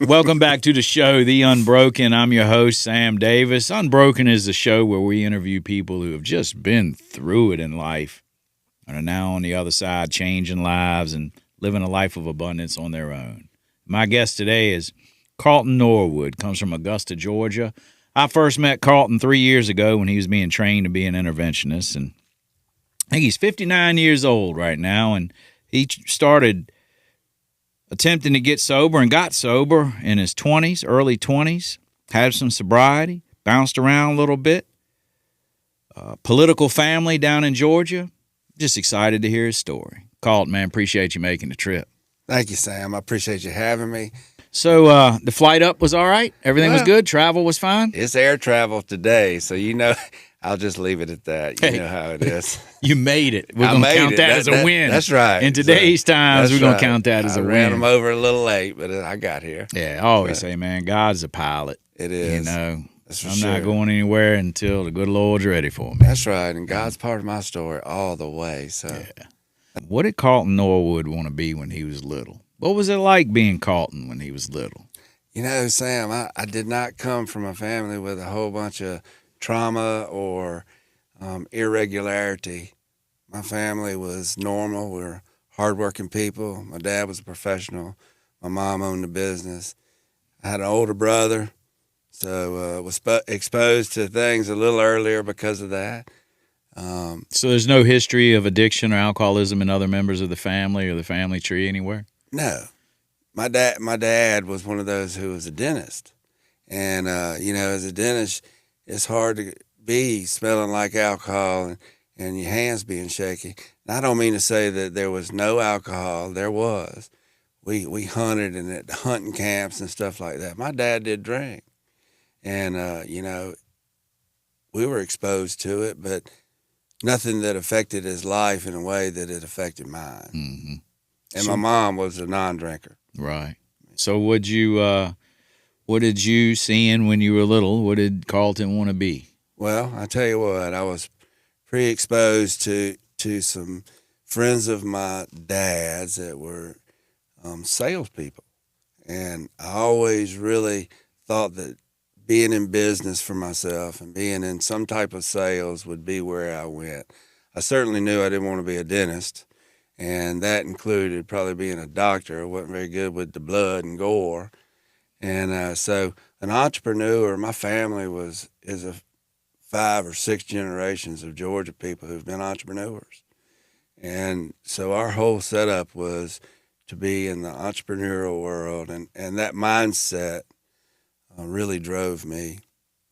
Welcome back to the show, The Unbroken. I'm your host, Sam Davis. Unbroken is the show where we interview people who have just been through it in life and are now on the other side, changing lives and living a life of abundance on their own. My guest today is Carlton Norwood, comes from Augusta, Georgia. I first met Carlton 3 years ago when he was being trained to be an interventionist, and I think he's 59 years old right now, and he started attempting to get sober and got sober in his 20s, early 20s, had some sobriety, bounced around a little bit. Political family down in Georgia. Just excited to hear his story. Carlton, man, appreciate you making the trip. Thank you, Sam. I appreciate you having me. So the flight up was all right? Everything was good? Travel was fine? It's air travel today, so I'll just leave it at that. You know how it is. You made it. We're going to count that as a win. That's right. In today's times, we're going to count that as a win. I ran them over a little late, but I got here. Yeah, I always say, man, God's a pilot. It is. You know, I'm sure. not going anywhere until the good Lord's ready for me. That's right, and God's part of my story all the way. So, yeah. What did Carlton Norwood want to be when he was little? What was it like being Carlton when he was little? You know, Sam, I did not come from a family with a whole bunch of trauma or irregularity. My family was normal. We were hardworking people. My dad was a professional. My mom owned a business. I had an older brother, so was exposed to things a little earlier because of that. So there's no history of addiction or alcoholism in other members of the family or the family tree anywhere? No. My dad was one of those who was a dentist. And, as a dentist, it's hard to be smelling like alcohol and your hands being shaky. And I don't mean to say that there was no alcohol. There was. We hunted and at hunting camps and stuff like that. My dad did drink. And, we were exposed to it, but nothing that affected his life in a way that it affected mine. Mm-hmm. And my mom was a non-drinker. Right. So what did you seeing when you were little? What did Carlton want to be? Well, I tell you what, I was pre-exposed to some friends of my dad's that were salespeople. And I always really thought that being in business for myself and being in some type of sales would be where I went. I certainly knew I didn't want to be a dentist, and that included probably being a doctor. I wasn't very good with the blood and gore. And so an entrepreneur, my family is a 5 or 6 generations of Georgia people who've been entrepreneurs. And so our whole setup was to be in the entrepreneurial world, and that mindset really drove me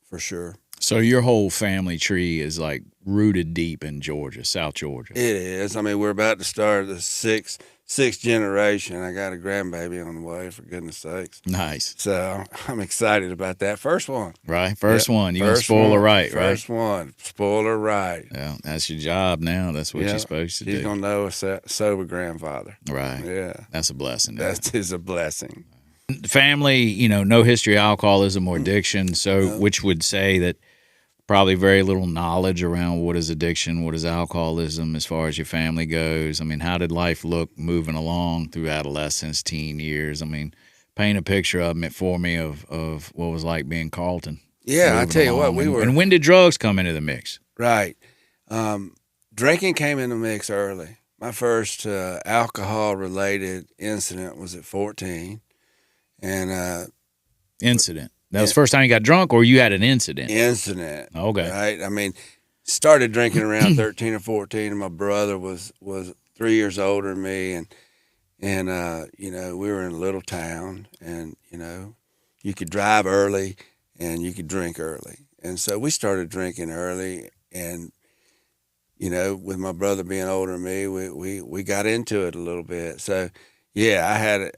for sure. So your whole family tree is like rooted deep in Georgia, South Georgia. It is. I mean, we're about to start the sixth generation. I got a grandbaby on the way, for goodness sakes. Nice. So I'm excited about that. First one. Right. First one. You're going to spoil her right, right? First one. Spoil her right. Yeah, that's your job now. That's what you're supposed to do. She's going to know a sober grandfather. Right. Yeah. That's a blessing. That is a blessing. Family, no history of alcoholism or addiction, so which would say that probably very little knowledge around what is addiction, what is alcoholism as far as your family goes. I mean, how did life look moving along through adolescence, teen years? I mean, paint a picture of it for me of what it was like being Carlton. Yeah, I tell you what, we were. And when did drugs come into the mix? Right. Drinking came in the mix early. My first alcohol-related incident was at 14. And incident. That was the first time you got drunk, or you had an incident? Incident. Okay. Right. I mean, started drinking around 13 or 14, and my brother was 3 years older than me, and we were in a little town, and you could drive early, and you could drink early, and so we started drinking early, and with my brother being older than me, we got into it a little bit. So yeah,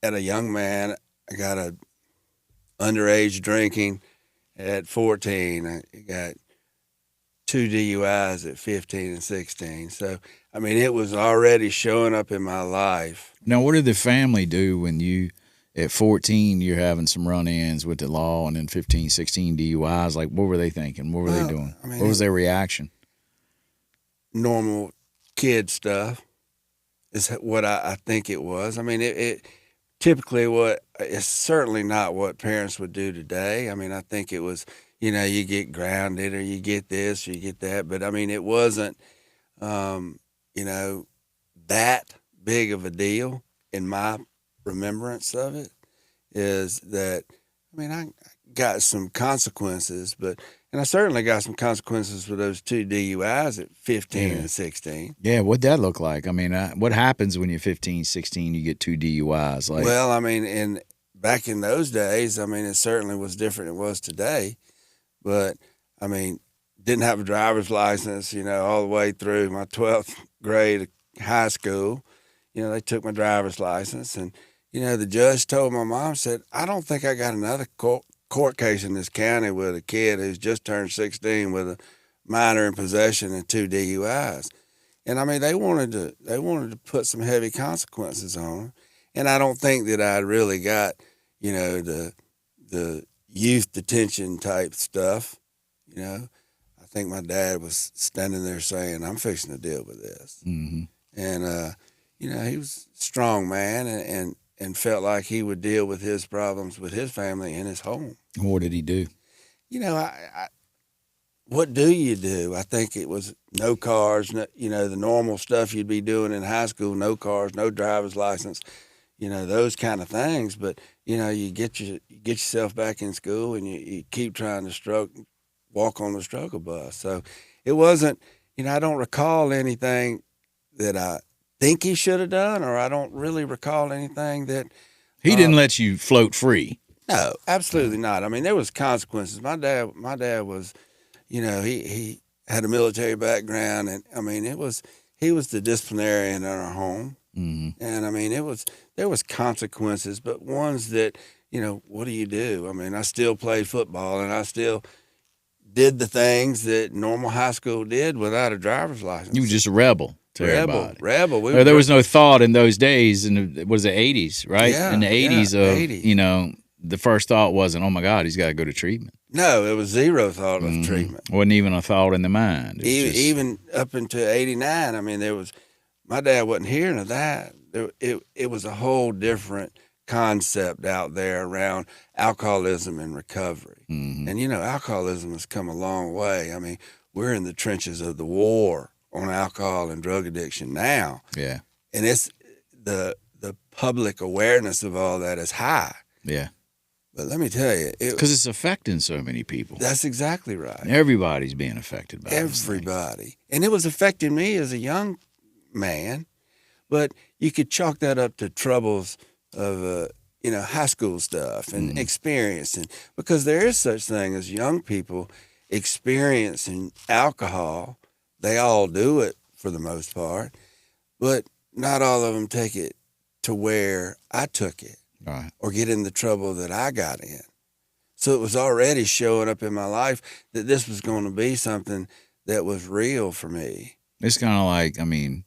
at a young man, I got a underage drinking at 14. I got 2 DUIs at 15 and 16. So, I mean, it was already showing up in my life. Now, what did the family do when you, at 14, you're having some run-ins with the law, and then 15, 16 DUIs? Like, what were they thinking? What were they doing? I mean, what was their reaction? Normal kid stuff is what I think it was. I mean, typically what it's certainly not what parents would do today. I mean, I think it was, you get grounded or you get this or you get that, but I mean, it wasn't, you know, that big of a deal in my remembrance of it. Is that, I mean, I got some consequences, and I certainly got some consequences for those 2 DUIs at 15 and 16. Yeah, what'd that look like? I mean, what happens when you're 15, 16, you get 2 DUIs? Like, Well, I mean, back in those days, I mean, it certainly was different than it was today. But, I mean, didn't have a driver's license, all the way through my 12th grade of high school. They took my driver's license, and the judge told my mom, said, I don't think I got another court case in this county with a kid who's just turned 16 with a minor in possession and 2 DUIs. And I mean, they wanted to put some heavy consequences on her. And I don't think that I really got, the youth detention type stuff. I think my dad was standing there saying, I'm fixing to deal with this. Mm-hmm. And, he was a strong man and felt like he would deal with his problems with his family in his home. What did he do? What do you do? I think it was no cars, the normal stuff you'd be doing in high school, no cars, no driver's license, those kind of things. But, you get yourself back in school and you keep trying to walk on the struggle bus. So it wasn't, I don't recall anything that I think he should have done, or I don't really recall anything that he didn't let you float free. No, absolutely not. I mean, there was consequences. My dad was, he had a military background, and I mean, he was the disciplinarian in our home, and I mean, there was consequences, but ones that, what do you do? I mean, I still played football, and I still did the things that normal high school did without a driver's license. You were just a rebel. Rebel. There was no thought in those days, and it was the 80s, right? Yeah, in the 80s yeah, of 80s. The first thought wasn't, oh my God, he's got to go to treatment. No, it was zero thought of treatment. Wasn't even a thought in the mind. Even up until 89, I mean, my dad wasn't hearing of that. It was a whole different concept out there around alcoholism and recovery. Mm-hmm. And alcoholism has come a long way. I mean, we're in the trenches of the war on alcohol and drug addiction now. Yeah. And it's the public awareness of all that is high. Yeah. But let me tell you, because it's affecting so many people. That's exactly right. Everybody's being affected by it. Everybody. And it was affecting me as a young man, but you could chalk that up to troubles of high school stuff and experience, and because there is such thing as young people experiencing alcohol. They all do it for the most part, but not all of them take it to where I took it, right, or get in the trouble that I got in. So it was already showing up in my life that this was going to be something that was real for me. It's kind of like, I mean,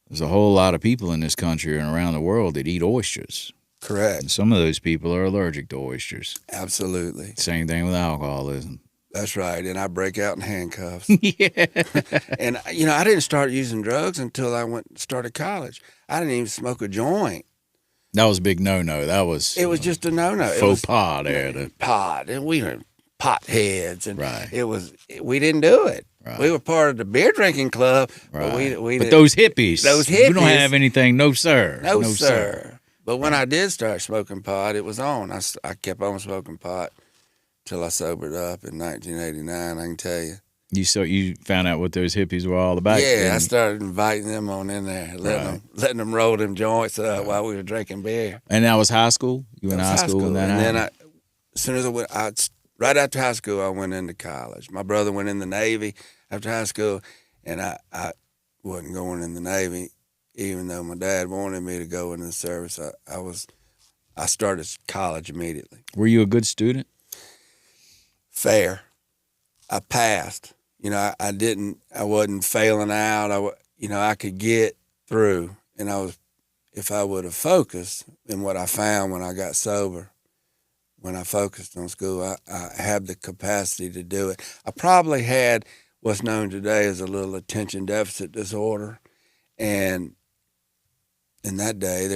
there's a whole lot of people in this country and around the world that eat oysters. Correct. And some of those people are allergic to oysters. Absolutely. Same thing with alcoholism. That's right. And I break out in handcuffs. Yeah. And, I didn't start using drugs until I started college. I didn't even smoke a joint. That was a big no-no. It was just a no-no. Faux pas there. Pot. And we were potheads. And right. We didn't do it. Right. We were part of the beer drinking club. Right. But those hippies. We don't have anything. No, sir. No, sir. But when I did start smoking pot, it was on. I kept on smoking pot till I sobered up in 1989, I can tell you. You found out what those hippies were all about? Yeah, I started inviting them on in there, letting them roll them joints up while we were drinking beer. And that was high school? You went to high school when that happened? And then as soon as right after high school, I went into college. My brother went in the Navy after high school, and I wasn't going in the Navy, even though my dad wanted me to go into the service. I started college immediately. Were you a good student? Fair. I passed. I wasn't failing out. I could get through. And if I would have focused in what I found when I got sober, when I focused on school, I had the capacity to do it. I probably had what's known today as a little attention deficit disorder. And in that day,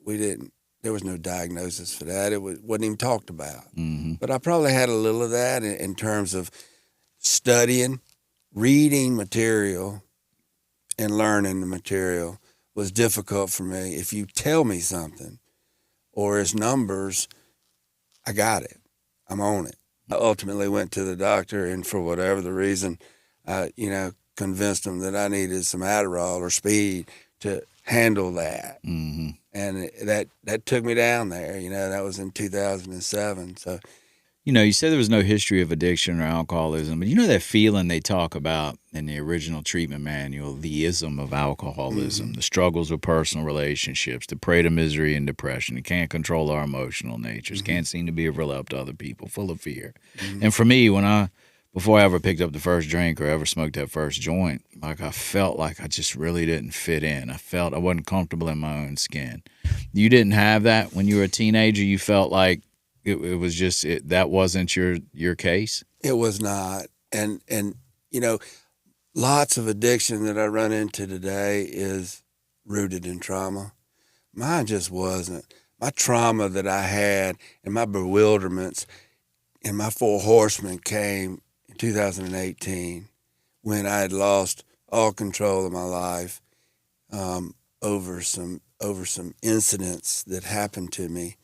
we didn't diagnosis for that. It wasn't even talked about. Mm-hmm. But I probably had a little of that in terms of studying, reading material, and learning the material was difficult for me. If you tell me something or it's numbers, I got it. I'm on it. I ultimately went to the doctor, and for whatever the reason, convinced him that I needed some Adderall or speed to handle that. Mm-hmm. And that took me down there. That was in 2007. So, you said there was no history of addiction or alcoholism, but that feeling they talk about in the original treatment manual, the ism of alcoholism, the struggles with personal relationships, the prey to misery and depression, it can't control our emotional natures, can't seem to be a real help to other people, full of fear. And for me, before I ever picked up the first drink or ever smoked that first joint, like I felt like I just really didn't fit in. I felt I wasn't comfortable in my own skin. You didn't have that when you were a teenager? You felt like it was just that wasn't your case? It was not. And lots of addiction that I run into today is rooted in trauma. Mine just wasn't. My trauma that I had and my bewilderments and my four horsemen came in 2018 when I had lost all control of my life over some incidents that happened to me,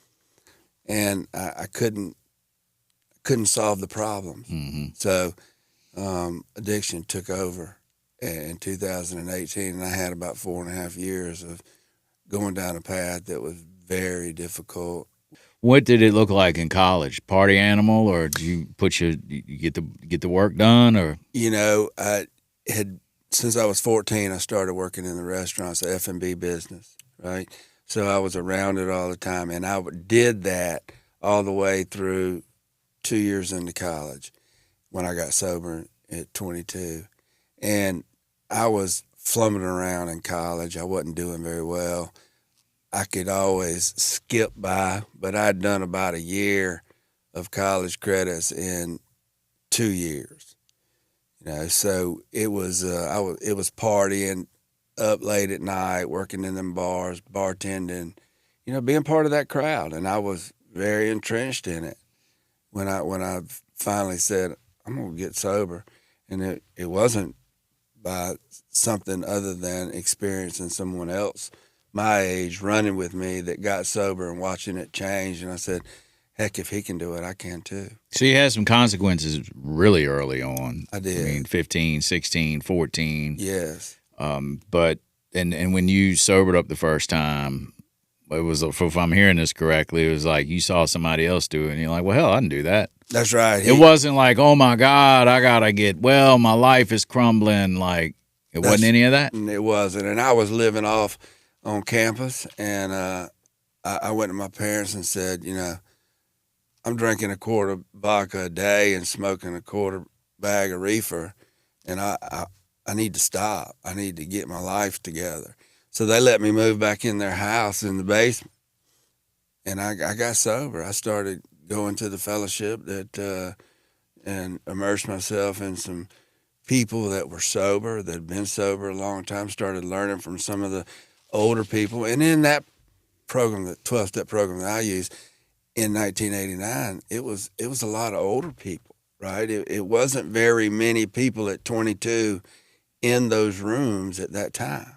and I couldn't solve the problems. Mm-hmm. So addiction took over in 2018, and I had about 4.5 years of going down a path that was very difficult. What did it look like in college? Party animal, or did you get the work done, or? I had, since I was 14, I started working in the restaurants, the F&B business, right? So I was around it all the time, and I did that all the way through 2 years into college when I got sober at 22. And I was flumming around in college. I wasn't doing very well. I could always skip by, but I'd done about a year of college credits in 2 years. So it was it was partying up late at night, working in them bars, bartending, being part of that crowd, and I was very entrenched in it. When I finally said I'm gonna get sober, and it wasn't by something other than experiencing someone else my age running with me that got sober and watching it change. And I said, heck, if he can do it, I can too. So you had some consequences really early on. I did. 15, 16, 14. Yes. But when you sobered up the first time, it was, if I'm hearing this correctly, it was like you saw somebody else do it, and you're like, well, hell, I can do that. That's right. It wasn't like, oh, my God, I got to get, well, my life is crumbling. Like, wasn't any of that? It wasn't. And I was living off on campus, and I went to my parents and said, I'm drinking a quart of vodka a day and smoking a quarter bag of reefer, and I need to stop. I need to get my life together. So they let me move back in their house in the basement, and I got sober. I started going to the fellowship and immersed myself in some people that were sober, that had been sober a long time, started learning from some of the older people. And in that program, the 12-step program that I used in 1989, it was a lot of older people, right? It wasn't very many people at 22 in those rooms at that time.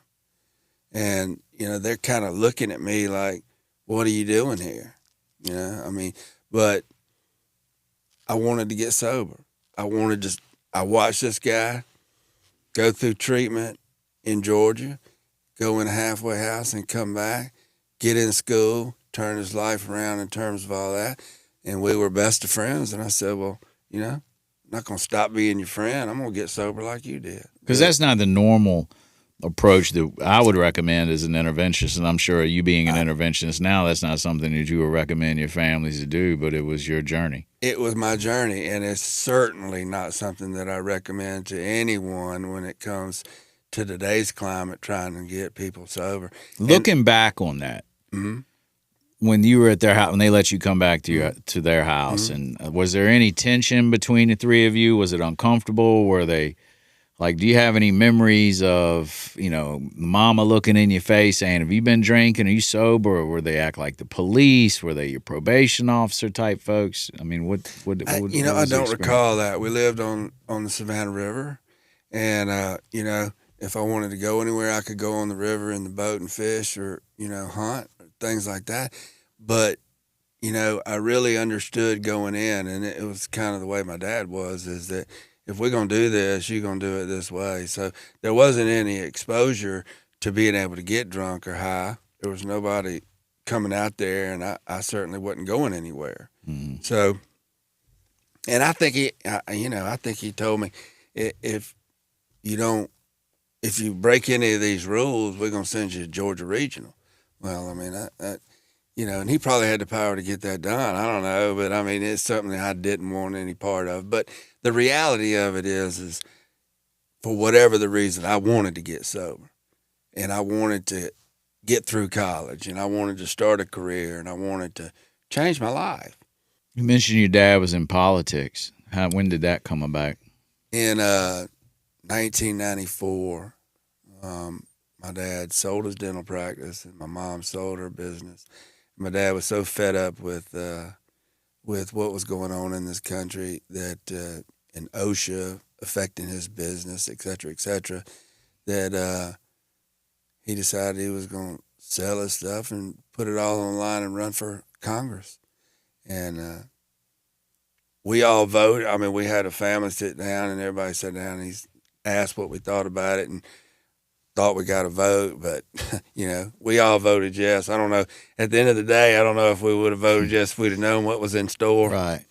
And, they're kind of looking at me like, what are you doing here? But I wanted to get sober. I watched this guy go through treatment in Georgia, go in a halfway house and come back, get in school, turn his life around in terms of all that. And we were best of friends. And I said, well, I'm not going to stop being your friend. I'm going to get sober like you did. Because that's not the normal approach that I would recommend as an interventionist. And I'm sure you being an interventionist now, that's not something that you would recommend your families to do, but it was your journey. It was my journey. And it's certainly not something that I recommend to anyone when it comes to today's climate, trying to get people sober. Looking back on that, when you were at their house, when they let you come back to their house, and was there any tension between the three of you? Was it uncomfortable? Were they Like, do you have any memories of, mama looking in your face saying, have you been drinking? Are you sober? Or were they act like the police? Were they your probation officer type folks? I mean, what I was the don't experience? recall that. We lived on the Savannah River, and if I wanted to go anywhere, I could go on the river in the boat and fish, or hunt, or things like that. But I really understood going in, and it was kind of the way my dad was, is that if we're going to do this, you're going to do it this way. So there wasn't any exposure to being able to get drunk or high. There was nobody coming out there, and I certainly wasn't going anywhere. Mm. So, and I think he told me, if you break any of these rules, we're going to send you to Georgia Regional. Well, I mean, and he probably had the power to get that done. I don't know, but I mean, it's something that I didn't want any part of. But the reality of it is for whatever the reason, I wanted to get sober, and I wanted to get through college, and I wanted to start a career, and I wanted to change my life. You mentioned your dad was in politics. When did that come about? In 1994, my dad sold his dental practice, and my mom sold her business. My dad was so fed up with what was going on in this country, that and OSHA affecting his business, et cetera, that he decided he was going to sell his stuff and put it all online and run for Congress. And we all voted. I mean, we had a family sit down, and everybody sat down, and he asked what we thought about it, and thought we got to vote, but we all voted yes. I don't know. At the end of the day, I don't know if we would have voted yes if we'd have known what was in store. Right.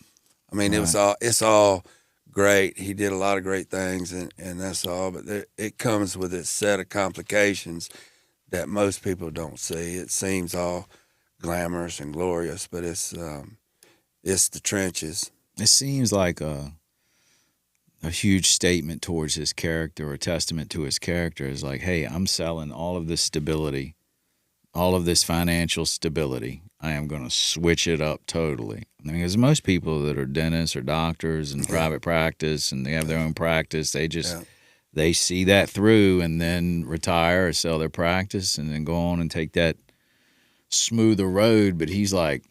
I mean, it's all great. He did a lot of great things, and that's all. But it comes with its set of complications that most people don't see. It seems all glamorous and glorious, but it's the trenches. It seems like a huge statement towards his character, or a testament to his character, is like, hey, I'm selling all of this stability, all of this financial stability. I am going to switch it up totally. I mean, because most people that are dentists or doctors in private practice, and they have their own practice, they see that through and then retire or sell their practice and then go on and take that smoother road. But he's like,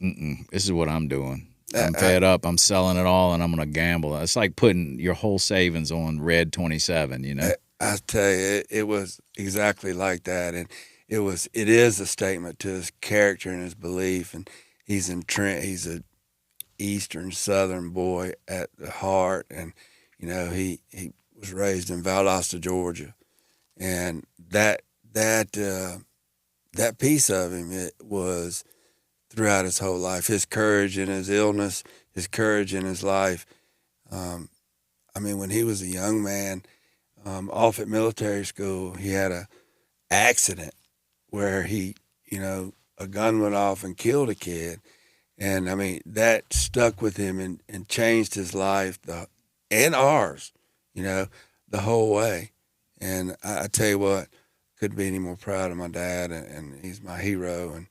this is what I'm doing. I'm fed up. I'm selling it all, and I'm going to gamble. It's like putting your whole savings on red 27. I tell you, it was exactly like that, and it is a statement to his character and his belief. And he's a Eastern Southern boy at the heart, and he was raised in Valdosta, Georgia, and that piece of him, it was throughout his whole life. His courage in his illness, his courage in his life. I mean, when he was a young man, off at military school, he had a accident where a gun went off and killed a kid. And I mean, that stuck with him and changed his life and ours, the whole way. And I tell you what, couldn't be any more proud of my dad, and he's my hero. And,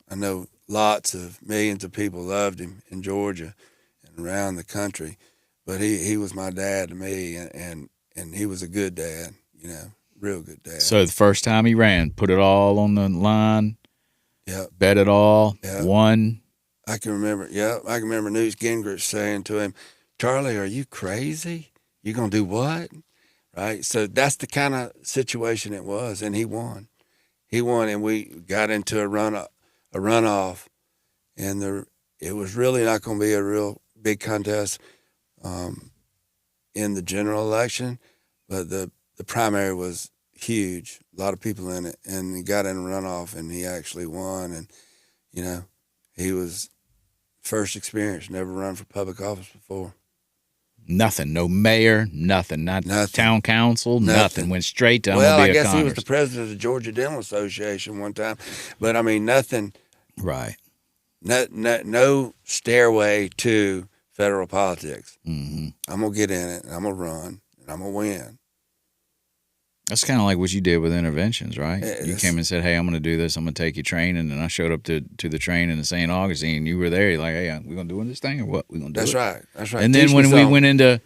I know millions of people loved him in Georgia and around the country, but he was my dad to me, and he was a good dad, real good dad. So the first time he ran, put it all on the line, bet it all, won. I can remember Newt Gingrich saying to him, "Charlie, are you crazy? You gonna do what?" Right? So that's the kind of situation it was, and he won. He won, and we got into a runoff, and it was really not going to be a real big contest in the general election, but the primary was huge, a lot of people in it, and he got in a runoff, and he actually won. And he was first experience, never run for public office before. Nothing, no mayor, nothing, nothing. Town council, nothing. Went straight to I guess he was the president of the Georgia Dental Association one time, but I mean, nothing. Right. No stairway to federal politics. Mm-hmm. I'm gonna get in it, and I'm gonna run, and I'm gonna win. That's kind of like what you did with interventions, right? You came and said, hey, I'm going to do this. I'm going to take you training. And I showed up to the training in St. Augustine. You were there. You're like, hey, we're going to do this thing or what? We're going to do it. That's right. And then when we went into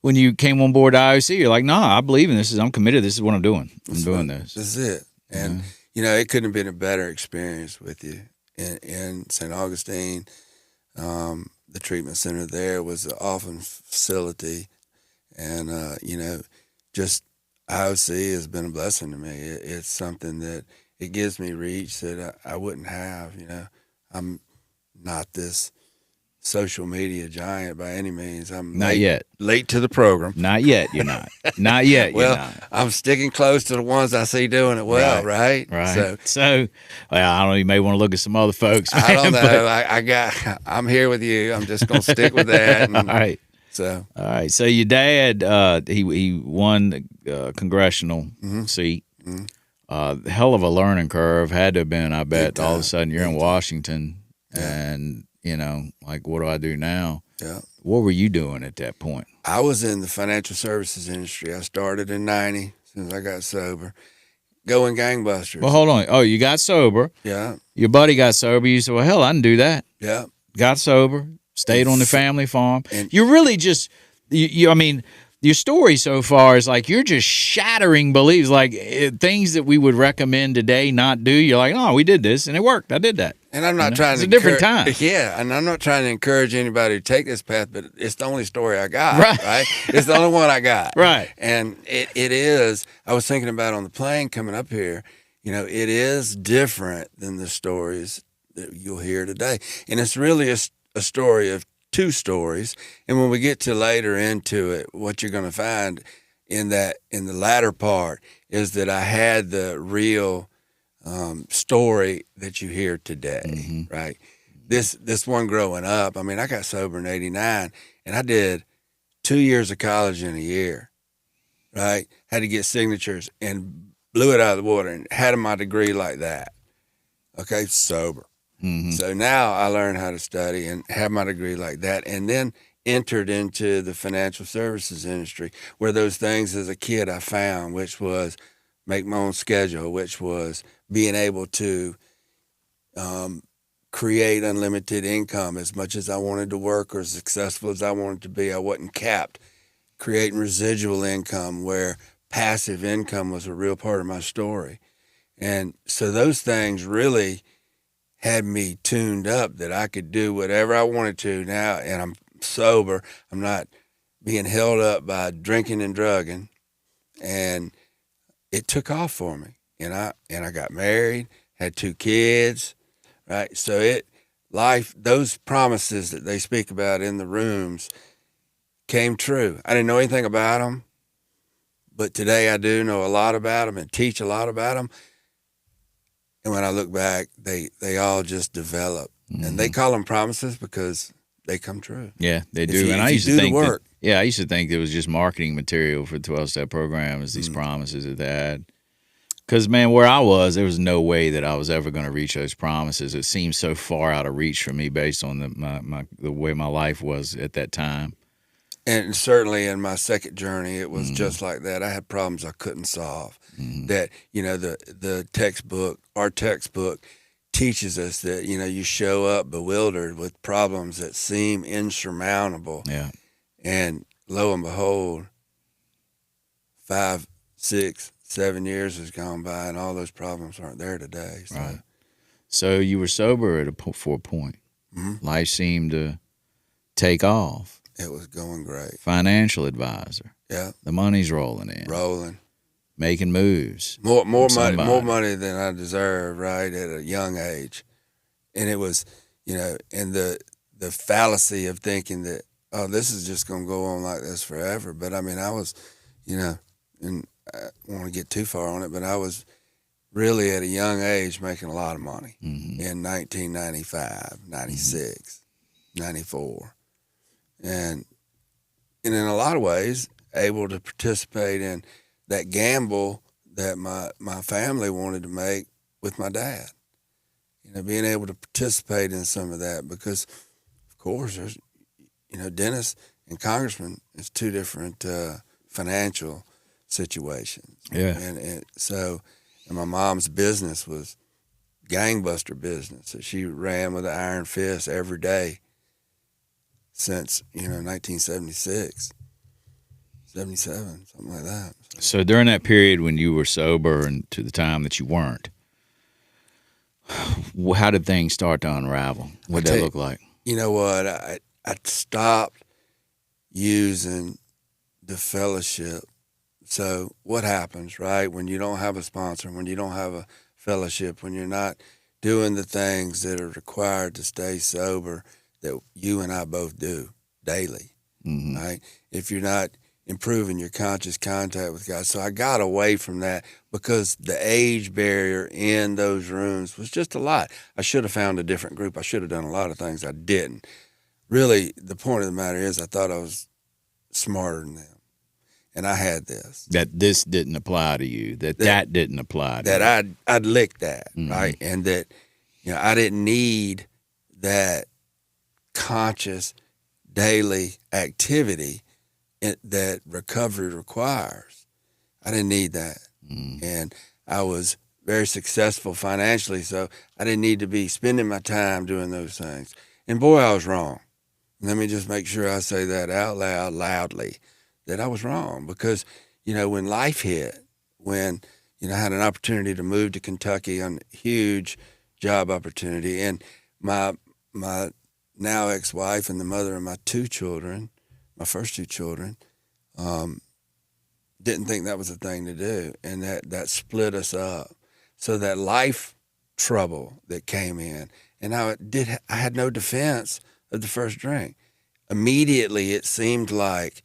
when you came on board IOC, you're like, nah, I believe in this. I'm committed. This is what I'm doing. I'm doing this. This is it. And, it couldn't have been a better experience with you in St. Augustine. The treatment center there was an awesome facility. And, just IOC has been a blessing to me. It's something that it gives me reach that I wouldn't have. I'm not this social media giant by any means. I'm not yet late to the program. Not yet. You're not. Not yet. Well, you're not. I'm sticking close to the ones I see doing it well. Right. So, well, I don't know. You may want to look at some other folks. Man, I don't know. I'm here with you. I'm just gonna stick with that. All right. So, all right. So your dad, he won the congressional seat. Hell of a learning curve. Had to have been. I bet all of a sudden you're in Washington, and like, what do I do now? Yeah. What were you doing at that point? I was in the financial services industry. I started in '90 as soon as I got sober. Going gangbusters. Well, hold on. Oh, you got sober. Yeah. Your buddy got sober. You said, well, hell, I didn't do that. Yeah. Got sober. Stayed on the family farm. And you really just, I mean, your story so far is like you're just shattering beliefs, like things that we would recommend today not do. You're like, oh, we did this and it worked. I did that. And I'm not trying to. It's a different time. Yeah, and I'm not trying to encourage anybody to take this path, but it's the only story I got. Right? It's the only one I got. Right. And it is. I was thinking about on the plane coming up here. It is different than the stories that you'll hear today, and it's really a story of two stories. And when we get to later into it, what you're going to find in the latter part is that I had the real story that you hear today, right? This one growing up, I mean, I got sober in '89, and I did 2 years of college in a year, right? Had to get signatures and blew it out of the water and had my degree like that. Okay, sober. So now I learned how to study and have my degree like that, and then entered into the financial services industry, where those things as a kid I found, which was make my own schedule, which was being able to create unlimited income as much as I wanted to work or as successful as I wanted to be. I wasn't capped. Creating residual income where passive income was a real part of my story. And so those things really had me tuned up that I could do whatever I wanted to now, and I'm sober. I'm not being held up by drinking and drugging, and it took off for me. And I got married, had 2 kids, right? So those promises that they speak about in the rooms came true. I didn't know anything about them, but today I do know a lot about them and teach a lot about them. And when I look back, they all just develop. And they call them promises because they come true. Yeah, they do. And I used to think I used to think it was just marketing material for the 12-step program, is these promises that they had. Because, man, where I was, there was no way that I was ever going to reach those promises. It seemed so far out of reach for me based on the way my life was at that time. And certainly in my second journey, it was just like that. I had problems I couldn't solve. That, our textbook teaches us that, you show up bewildered with problems that seem insurmountable. Yeah. And lo and behold, 5, 6, 7 years has gone by and all those problems aren't there today. So. Right. So you were sober for a point. Life seemed to take off. It was going great. Financial advisor. Yeah. The money's rolling in. Making moves. More money than I deserve, right, at a young age. And it was, and the fallacy of thinking that, oh, this is just going to go on like this forever. But I mean, I was, and I don't want to get too far on it, but I was really at a young age making a lot of money in 1995, 96, 94. And in a lot of ways, able to participate in that gamble that my family wanted to make with my dad. Being able to participate in some of that because, of course, there's, dentists and congressmen is 2 different financial situations. Yeah. And my mom's business was gangbuster business that she ran with an iron fist every day since 1976, 77, something like that. So during that period when you were sober and to the time that you weren't, how did things start to unravel? What did that look like? You know what? I stopped using the fellowship. So what happens, right? When you don't have a sponsor, when you don't have a fellowship, when you're not doing the things that are required to stay sober that you and I both do daily, right? If you're not improving your conscious contact with God. So I got away from that because the age barrier in those rooms was just a lot. I should have found a different group. I should have done a lot of things I didn't. Really, the point of the matter is I thought I was smarter than them. And I had this. That this didn't apply to you, that didn't apply to you. That I'd licked that, right? And that, I didn't need that conscious daily activity that recovery requires. I didn't need that. And I was very successful financially, so I didn't need to be spending my time doing those things. And boy, I was wrong. Let me just make sure I say that out loud, loudly, that I was wrong. Because, when life hit, when, I had an opportunity to move to Kentucky on a huge job opportunity, and my now ex-wife and the mother of my two children, my first two children, didn't think that was a thing to do, and that split us up. So that life trouble that came in, and I had no defense of the first drink. Immediately, it seemed like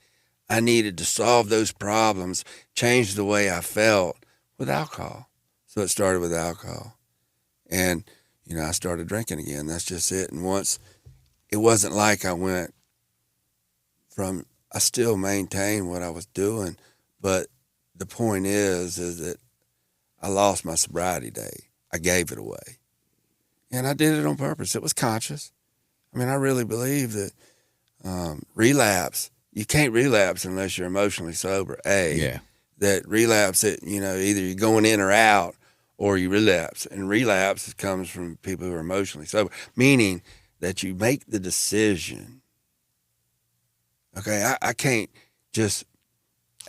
I needed to solve those problems, change the way I felt with alcohol. So it started with alcohol, and I started drinking again. That's just it. And once, it wasn't like I went from, I still maintained what I was doing, but the point is that I lost my sobriety date. I gave it away. And I did it on purpose. It was conscious. I mean, I really believe that relapse, you can't relapse unless you're emotionally sober. That relapse, either you're going in or out or you relapse. And relapse comes from people who are emotionally sober, meaning that you make the decision. Okay, I can't just,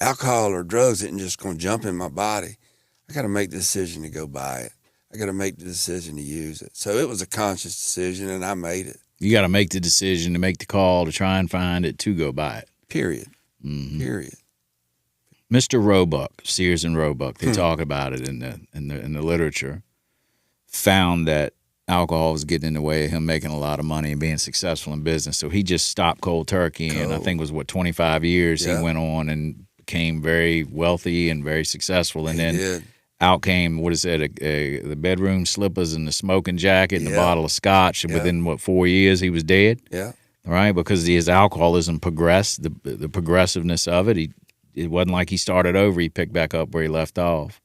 alcohol or drugs isn't just going to jump in my body. I got to make the decision to go buy it. I got to make the decision to use it. So it was a conscious decision, and I made it. You got to make the decision to make the call to try and find it to go buy it. Period. Period. Mr. Roebuck, Sears and Roebuck, they talk about it in the literature. Found that alcohol was getting in the way of him making a lot of money and being successful in business. So he just stopped cold turkey, and I think it was 25 years he went on and became very wealthy and very successul. And then out came, the bedroom slippers and the smoking jacket and the bottle of scotch. And within 4 years he was dead. Yeah. Right, because his alcoholism progressed, the progressiveness of it. It wasn't like he started over. He picked back up where he left off.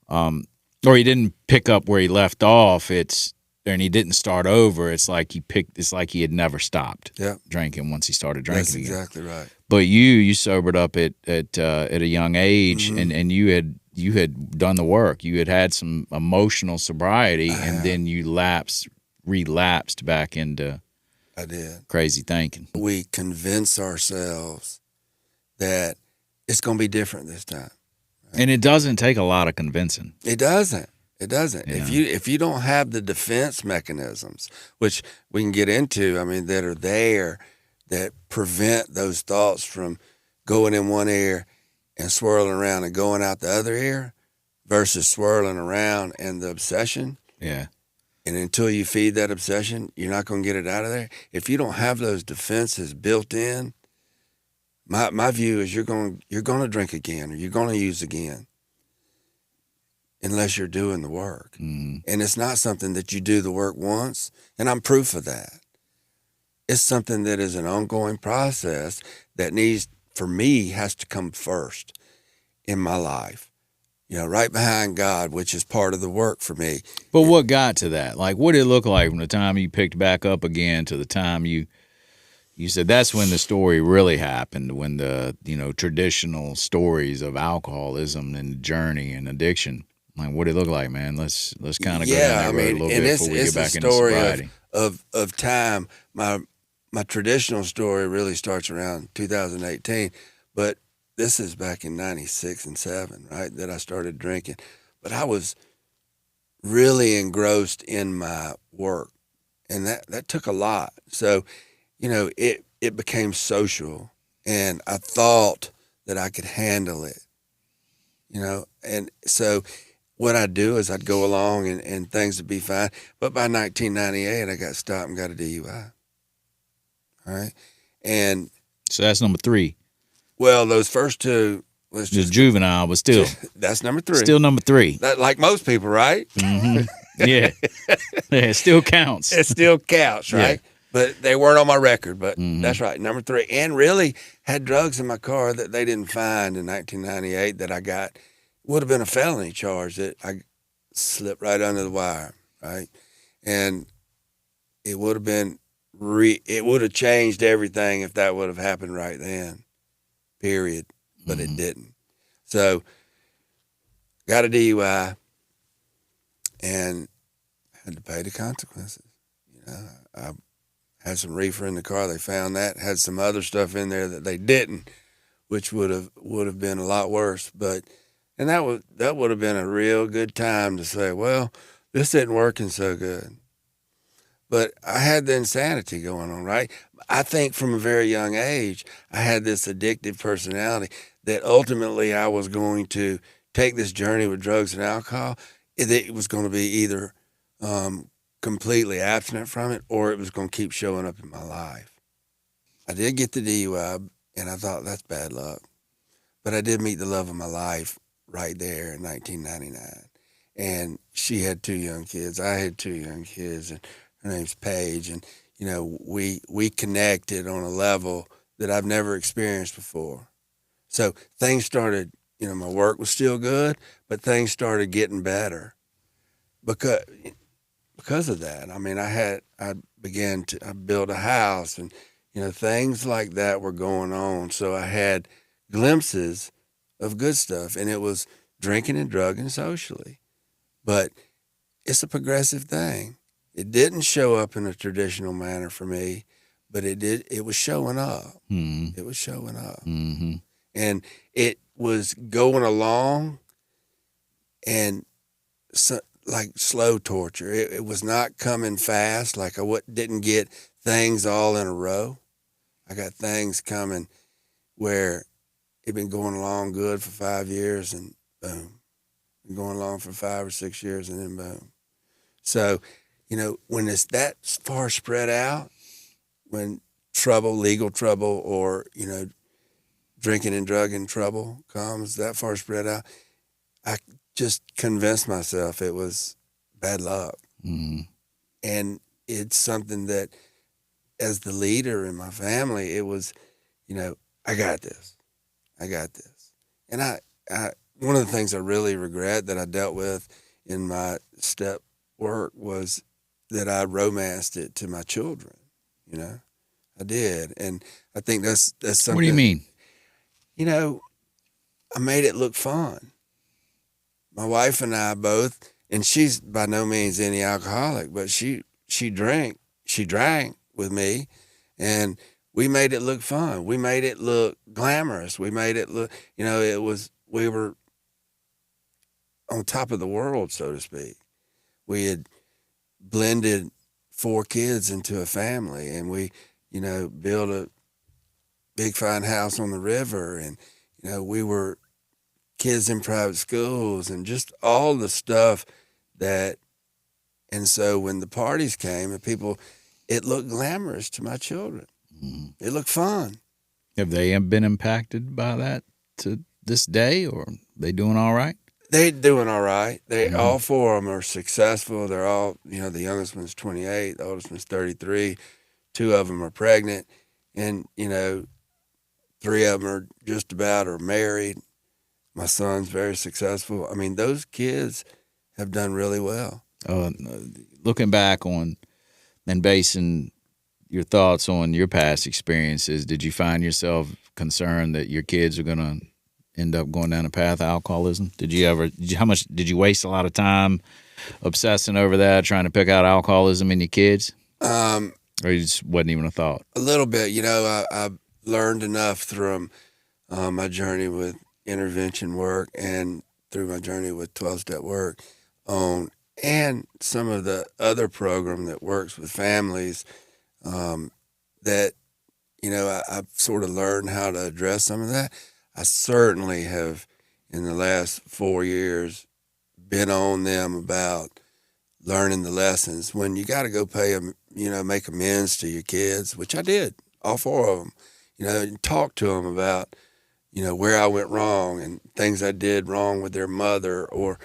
Or he didn't pick up where he left off. And he didn't start over. It's like he had never stopped drinking once he started drinking again. That's exactly right. But you sobered up at a young age, and you had done the work. You had some emotional sobriety, and then you relapsed back into crazy thinking. We convince ourselves that it's going to be different this time. Right? And it doesn't take a lot of convincing. It doesn't. It doesn't. Yeah. If you don't have the defense mechanisms, which we can get into, that are there, that prevent those thoughts from going in one ear and swirling around and going out the other ear versus swirling around and the obsession. Yeah. And until you feed that obsession, you're not going to get it out of there. If you don't have those defenses built in, my view is you're going to drink again or you're going to use again unless you're doing the work. And it's not something that you do the work once, and I'm proof of that. It's something that is an ongoing process that has to come first in my life. Right behind God, which is part of the work for me. But what got to that? Like, what did it look like from the time you picked back up again to the time you said that's when the story really happened, when the, traditional stories of alcoholism and journey and addiction, like, what did it look like, man? Let's kind of go down that road a little bit before we get back into sobriety. Of time. My traditional story really starts around 2018, but this is back in 96 and 7, right, that I started drinking. But I was really engrossed in my work, and that took a lot. So, it became social, and I thought that I could handle it, and so what I'd do is I'd go along and things would be fine. But by 1998, I got stopped and got a DUI. All right. And So that's number 3. well, those first two was Just just juvenile, but still. that's number 3. Still number 3. That, like most people, right? Yeah. Yeah, it still counts. It still counts, right? Yeah. But they weren't on my record. But that's right, number 3. And really had drugs in my car that they didn't find in 1998 that I got. Would have been a felony charge that I slipped right under the wire, right? And it would have been it would have changed everything if that would have happened right then, period. But it didn't. So got a DUI and had to pay the consequences. I had some reefer in the car. They found that. Had some other stuff in there that they didn't, which would have been a lot worse. And that would have been a real good time to say, well, this isn't working so good. But I had the insanity going on, right? I think from a very young age, I had this addictive personality that ultimately I was going to take this journey with drugs and alcohol. It was going to be either completely abstinent from it, or it was going to keep showing up in my life. I did get the DUI, and I thought that's bad luck. But I did meet the love of my life right there in 1999. And she had 2 young kids. I had 2 young kids, and her name's Paige. And, we connected on a level that I've never experienced before. So things started, my work was still good, but things started getting better because of that. I mean, I built a house, and, things like that were going on. So I had glimpses of good stuff, and it was drinking and drugging socially. But it's a progressive thing. It didn't show up in a traditional manner for me, but it did. It was showing up. Mm-hmm. It was showing up. Mm-hmm. And it was going along, and so, like slow torture. It was not coming fast. Like I didn't get things all in a row. I got things coming where it'd been going along good for 5 years, and boom. Been going along for 5 or 6 years, and then boom. So, when it's that far spread out, when legal trouble, or, drinking and drugging trouble comes that far spread out, I just convinced myself it was bad luck. Mm-hmm. And it's something that, as the leader in my family, it was, I got this. And I one of the things I really regret that I dealt with in my step work was that I romanced it to my children. I did, and I think that's something. What do you mean? I made it look fun. My wife and I both, and she's by no means any alcoholic, but she drank with me, and we made it look fun. We made it look glamorous. We made it look, we were on top of the world, so to speak. We had blended 4 kids into a family, and we, built a big fine house on the river, and, we were kids in private schools, and just all the stuff that, and so when the parties came and people, it looked glamorous to my children. Mm-hmm. It looked fun. Have they been impacted by that to this day, or they doing all right? They doing all right. They all 4 of them are successful. They're all, the youngest one's 28, the oldest one's 33. 2 of them are pregnant, and 3 of them are just about or married. My son's very successful. I mean, those kids have done really well. Looking back on and basing your thoughts on your past experiences, did you find yourself concerned that your kids are going to end up going down a path of alcoholism? Did you waste a lot of time obsessing over that, trying to pick out alcoholism in your kids? Or it just wasn't even a thought? A little bit. I learned enough from my journey with intervention work and through my journey with 12-step work on, and some of the other program that works with families, that, I've sort of learned how to address some of that. I certainly have, in the last 4 years, been on them about learning the lessons. When you got to go pay them, make amends to your kids, which I did, all four of them, and talk to them about, where I went wrong and things I did wrong with their mother, or,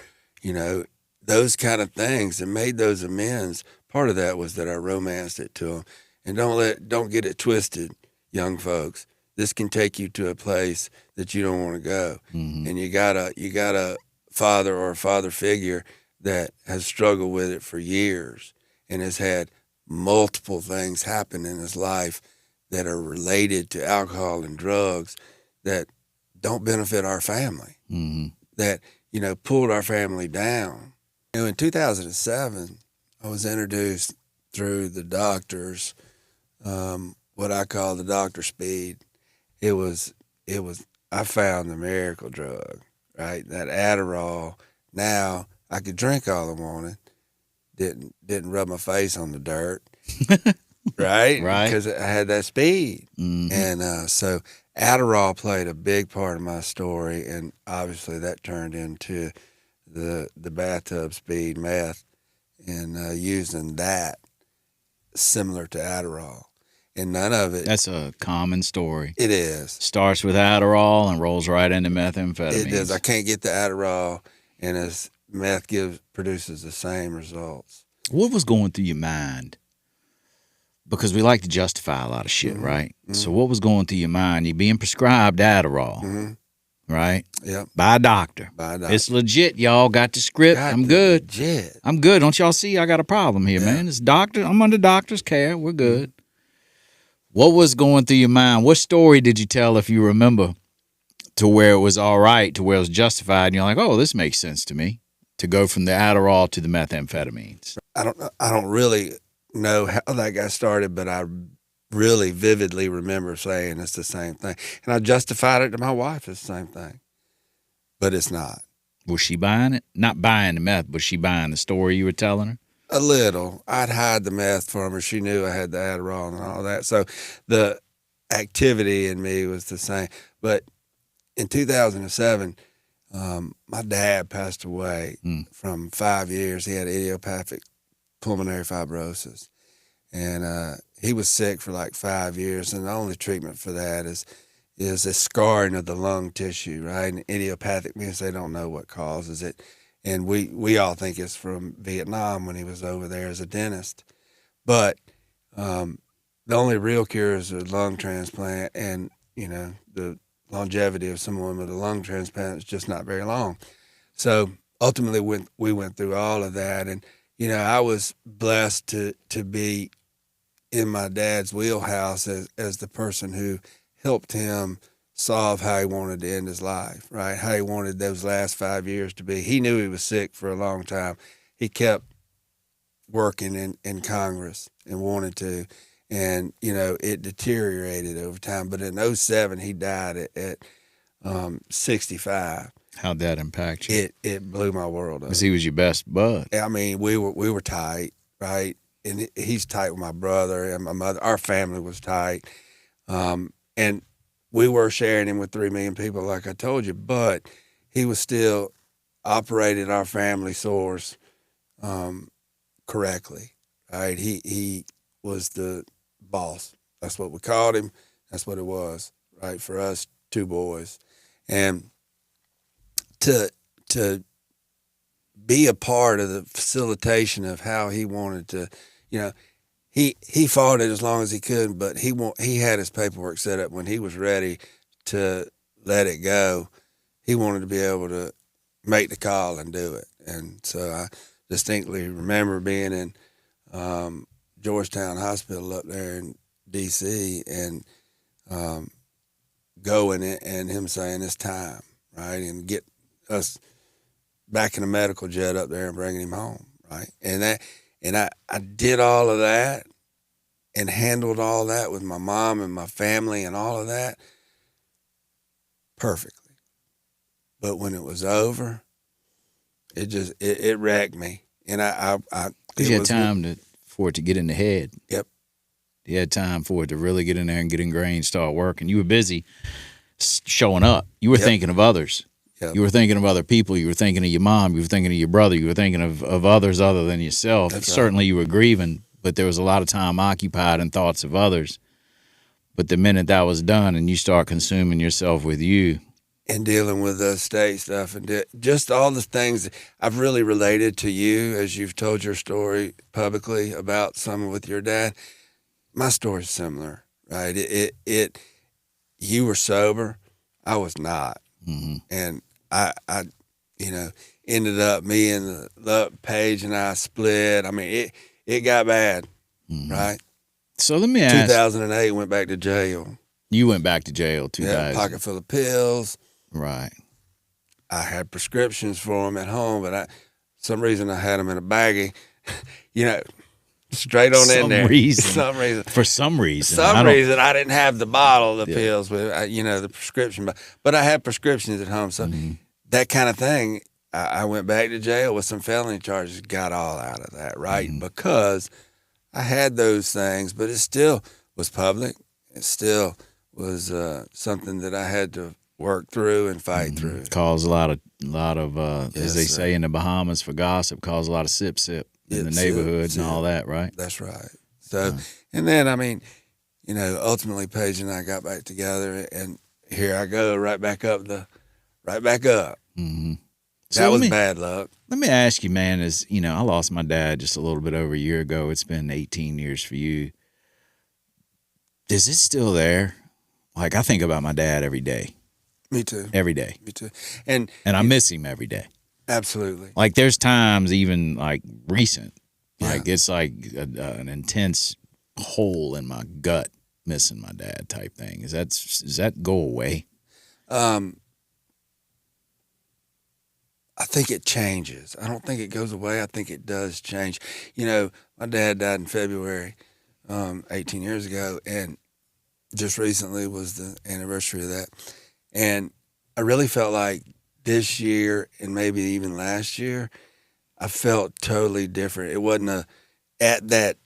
those kind of things, and made those amends. Part of that was that I romanced it to them. And don't get it twisted, young folks. This can take you to a place that you don't want to go. Mm-hmm. And you got a father or a father figure that has struggled with it for years and has had multiple things happen in his life that are related to alcohol and drugs that don't benefit our family, Mm-hmm. that, pulled our family down. In 2007, I was introduced through the doctors, what I call the doctor speed. It was, I found the miracle drug, right? That Adderall. Now I could drink all I wanted. Didn't rub my face on the dirt, right? Right. Because I had that speed. Mm-hmm. And so Adderall played a big part of my story, and obviously that turned into the bathtub speed meth, and using that similar to Adderall. And none of it. That's a common story. It is. Starts with Adderall and rolls right into methamphetamines. It does. I can't get the Adderall, and as meth produces the same results. What was going through your mind? Because we like to justify a lot of shit, Mm-hmm. right? Mm-hmm. So what was going through your mind? You being prescribed Adderall, Mm-hmm. right? Yep. By a doctor. By a doctor. It's legit, y'all. Got the script. I'm good. Legit. I'm good. Don't y'all see I got a problem here, Yeah. man? It's doctor. I'm under doctor's care. We're good. What was going through your mind? What story did you tell, if you remember, to where it was all right, to where it was justified, and you're like, oh, this makes sense to me, to go from the Adderall to the methamphetamines? I don't really know how that got started, but I really vividly remember saying it's the same thing. And I justified it to my wife as the same thing. But it's not. Was she buying it? Not buying the meth, but she buying the story you were telling her? A little. I'd hide the meth from her. She knew I had the Adderall and all that. So the activity in me was the same. But in 2007, my dad passed away from 5 years. He had idiopathic pulmonary fibrosis. And he was sick for like 5 years. And the only treatment for that is a scarring of the lung tissue, right? And idiopathic means they don't know what causes it. And we all think it's from Vietnam when he was over there as a dentist. But the only real cure is a lung transplant, and, the longevity of someone with a lung transplant is just not very long. So ultimately we went through all of that, and, I was blessed to be in my dad's wheelhouse as the person who helped him solve how he wanted to end his life, right? How he wanted those last 5 years to be. He knew he was sick for a long time. He kept working in Congress and wanted to, and, it deteriorated over time. But in 2007, he died at 65. How'd that impact you? It blew my world up. Because he was your best bud. I mean, we were tight, right? And he's tight with my brother and my mother. Our family was tight. And we were sharing him with 3 million people, like I told you, but he was still operating our family source correctly, right? He was the boss. That's what we called him. That's what it was, right, for us 2 boys. And to be a part of the facilitation of how he wanted to, he fought it as long as he could, but he had his paperwork set up when he was ready to let it go. He wanted to be able to make the call and do it. And so I distinctly remember being in Georgetown Hospital up there in D.C. and going and him saying it's time, right, and get us back in a medical jet up there and bringing him home, right? And I did all of that and handled all that with my mom and my family and all of that. perfectly. But when it was over, it wrecked me. And Because you had time for it to get in the head. Yep. You had time for it to really get in there and get ingrained, start working. You were busy showing up. You were thinking of others. Yep. You were thinking of other people. You were thinking of your mom. You were thinking of your brother. You were thinking of others other than yourself. That's Certainly you were grieving, but there was a lot of time occupied in thoughts of others. But the minute that was done and you start consuming yourself with you. And dealing with the state stuff and just all the things I've really related to you as you've told your story publicly about some with your dad. My story's similar, right? You were sober. I was not. Mm-hmm. And I ended up, me and Paige and I split. I mean, it got bad, right? So let me ask. 2008, went back to jail. You went back to jail, 2000. Yeah, pocket full of pills. Right. I had prescriptions for them at home, but some reason I had them in a baggie, straight on in there. For some reason. I didn't have the bottle of the pills with, the prescription. But I had prescriptions at home. So that kind of thing, I went back to jail with some felony charges, got all out of that, right? Because I had those things, but it still was public. It still was something that I had to work through and fight through. Cause a lot of as they say in the Bahamas for gossip, cause a lot of sip in the neighborhood and all that, right? That's right. So, and then, ultimately Paige and I got back together, and here I go, right back up. Mm-hmm. That was bad luck. Let me ask you, man, I lost my dad just a little bit over a year ago. It's been 18 years for you. Is it still there? Like, I think about my dad every day. Me too. Every day. Me too. And I miss him every day. Absolutely. Like, there's times even like recent, like it's like an intense hole in my gut missing my dad type thing. Does that go away? I think it changes. I don't think it goes away. I think it does change. My dad died in February, 18 years ago, and just recently was the anniversary of that. And I really felt like this year and maybe even last year, I felt totally different. It wasn't at that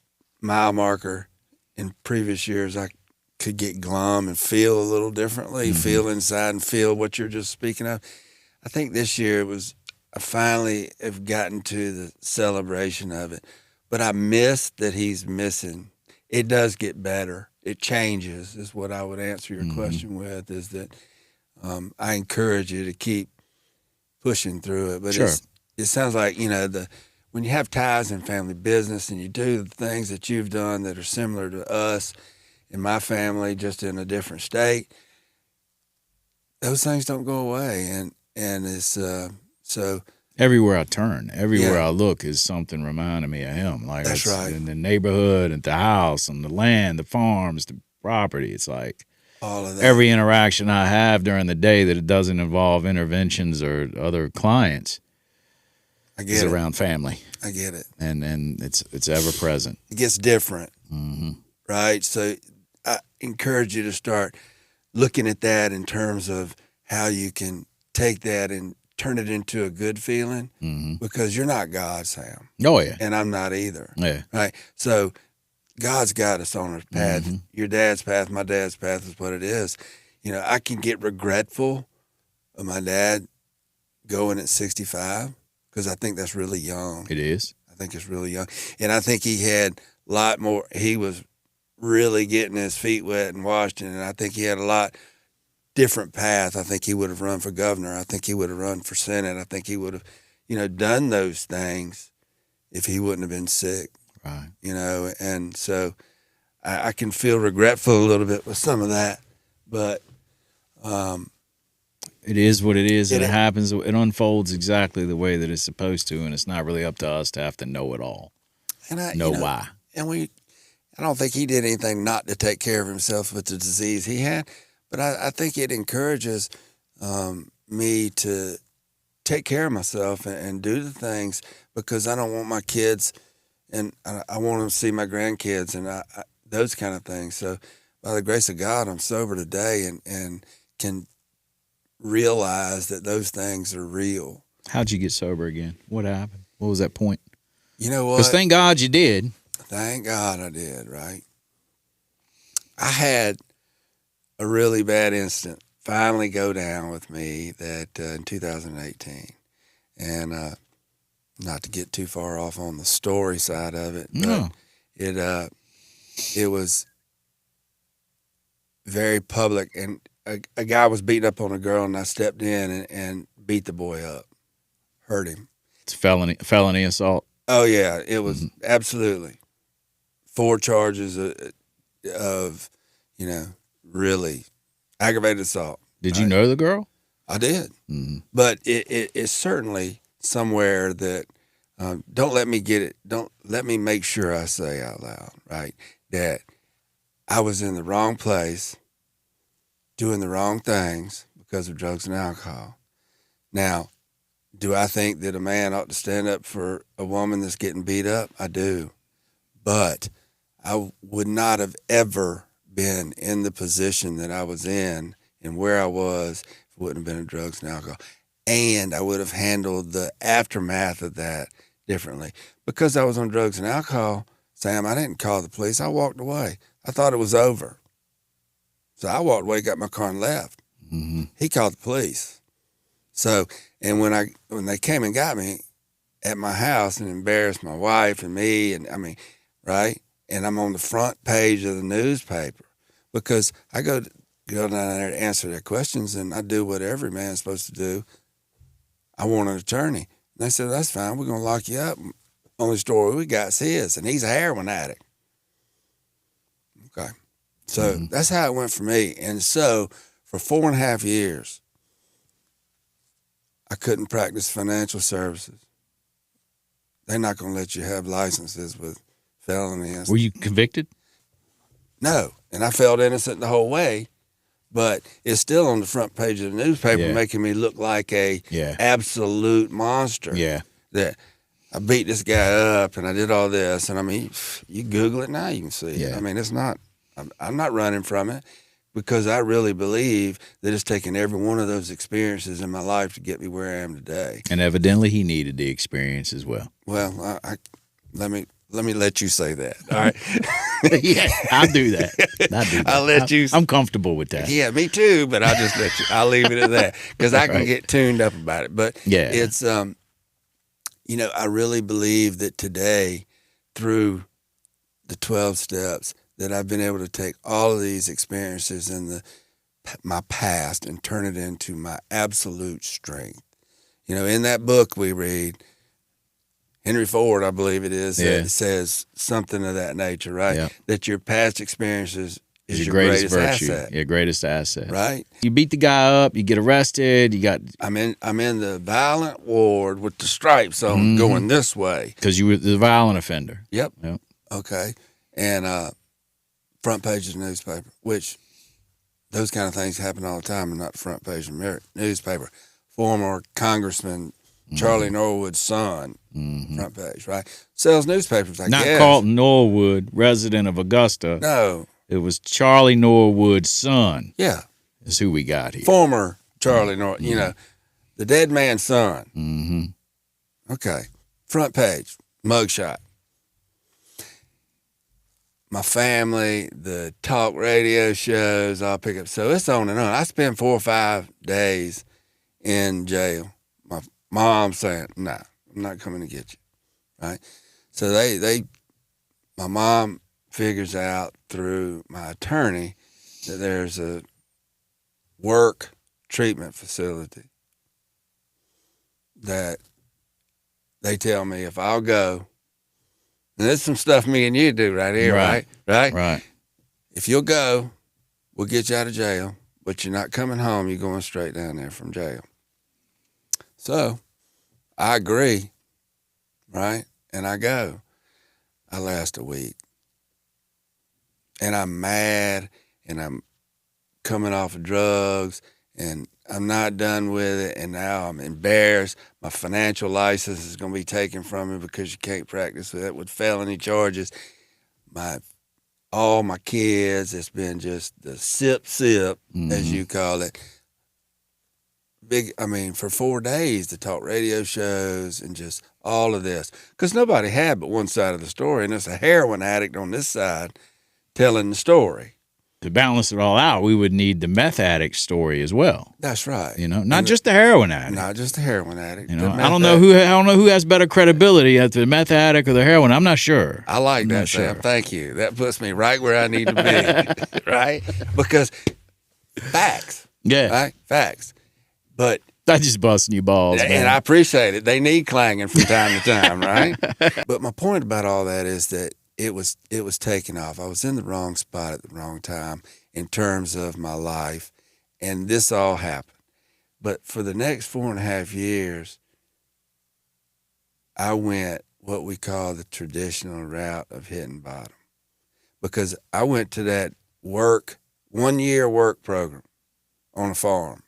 mile marker in previous years. I could get glum and feel a little differently, feel inside and feel what you're just speaking of. I think this year I finally have gotten to the celebration of it, but I miss that he's missing. It does get better. It changes is what I would answer your question with, is that I encourage you to keep pushing through it. But it sounds like, when you have ties in family business and you do the things that you've done that are similar to us and my family, just in a different state, those things don't go away. And it's so everywhere I turn, everywhere I look is something reminding me of him. Like, that's right. In the neighborhood, at the house, on the land, the farms, the property. It's like all of that. Every interaction I have during the day that it doesn't involve interventions or other clients is around family. I get it. And it's ever present. It gets different, right? So I encourage you to start looking at that in terms of how you can take that and turn it into a good feeling, because you're not God, Sam. Oh, yeah. And I'm not either. Yeah. Right? So God's got us on his path. Your dad's path, my dad's path is what it is. I can get regretful of my dad going at 65 because I think that's really young. It is. I think it's really young. And I think he had a lot more. He was really getting his feet wet in Washington, and I think he had a lot different path. I think he would have run for governor. I think he would have run for Senate. I think he would have, done those things if he wouldn't have been sick. Right. And so I can feel regretful a little bit with some of that, but it is what it is, and it happens. It unfolds exactly the way that it's supposed to, and it's not really up to us to have to know it all. And why. And I don't think he did anything not to take care of himself with the disease he had, but I think it encourages me to take care of myself and do the things, because I don't want my kids, and I want them to see my grandkids and those kind of things. So by the grace of God, I'm sober today and can realize that those things are real. How'd you get sober again? What happened? What was that point? You know what? Because thank God you did. Thank God I did, right? I had a really bad incident finally go down with me that in 2018. And not to get too far off on the story side of it, but it was very public. And a guy was beating up on a girl, and I stepped in and beat the boy up, hurt him. It's felony assault. Oh, yeah, it was absolutely 4 charges of, really aggravated assault. Did you know the girl? I did. Mm-hmm. But it's certainly somewhere that don't let me make sure I say out loud, right, that I was in the wrong place, doing the wrong things because of drugs and alcohol. Now, do I think that a man ought to stand up for a woman that's getting beat up? I do. But I would not have ever been in the position that I was in and where I was if it wouldn't have been drugs and alcohol. And I would have handled the aftermath of that differently. Because I was on drugs and alcohol, Sam, I didn't call the police. I walked away. I thought it was over. So I walked away, got my car and left. Mm-hmm. He called the police. So, and when they came and got me at my house and embarrassed my wife and me, and right? And I'm on the front page of the newspaper because I go down there to answer their questions, and I do what every man's supposed to do. I want an attorney. And they said, that's fine. We're going to lock you up. Only story we got is his, and he's a heroin addict. Okay. So that's how it went for me. And so for 4.5 years, I couldn't practice financial services. They're not going to let you have licenses with felonies. Were you convicted? No. And I felt innocent the whole way, but it's still on the front page of the newspaper making me look like a absolute monster. Yeah. That I beat this guy up and I did all this. And you Google it now, you can see it. It's not, I'm not running from it because I really believe that it's taken every one of those experiences in my life to get me where I am today. And evidently he needed the experience as well. Well, let me let you say that. All right. Yeah, I'll do that. I'll let you. I'm comfortable with that. Yeah, me too. But I'll just let you. I'll leave it at that because I can get tuned up about it. But it's I really believe that today, through the 12 steps, that I've been able to take all of these experiences in my past and turn it into my absolute strength. In that book we read, Henry Ford, I believe it is, it says something of that nature, right? Yeah. That your past experiences is your greatest virtue, asset. Your greatest asset. Right? You beat the guy up, you get arrested, I'm in the violent ward with the stripes on going this way. Because you were the violent offender. Yep. Okay. And front page of the newspaper, which those kind of things happen all the time and not the front page of the newspaper. Former Congressman Charlie Norwood's son, front page, right? Sells newspapers, I guess. Not Carlton Norwood, resident of Augusta. No. It was Charlie Norwood's son. Yeah. Is who we got here. Former Charlie Norwood, the dead man's son. Mm-hmm. Okay. Front page, mugshot. My family, the talk radio shows, I'll pick up. So it's on and on. I spent 4 or 5 days in jail. My mom saying, "No, I'm not coming to get you," right? So my mom figures out through my attorney that there's a work treatment facility that they tell me if I'll go, and there's some stuff me and you do right here, right? Right. If you'll go, we'll get you out of jail, but you're not coming home. You're going straight down there from jail. So I agree, right? And I go. I last a week. And I'm mad, and I'm coming off of drugs, and I'm not done with it, and now I'm embarrassed. My financial license is going to be taken from me because you can't practice with felony charges. All my kids, it's been just the sip, as you call it. for 4 days to talk radio shows and just all of this. Because nobody had but one side of the story, and it's a heroin addict on this side telling the story. To balance it all out, we would need the meth addict story as well. That's right. Not just the heroin addict. Not just the heroin addict. I don't know who has better credibility, at the meth addict or the heroin. I'm not sure. I like that, Sam. Thank you. That puts me right where I need to be, right? Because facts. Yeah. Right? Facts. But that's just busting you balls, man. And I appreciate it. They need clanging from time to time, right? But my point about all that is that it was taking off. I was in the wrong spot at the wrong time in terms of my life, and this all happened. But for the next 4.5 years, I went what we call the traditional route of hitting bottom, because I went to that 1-year work program on a farm.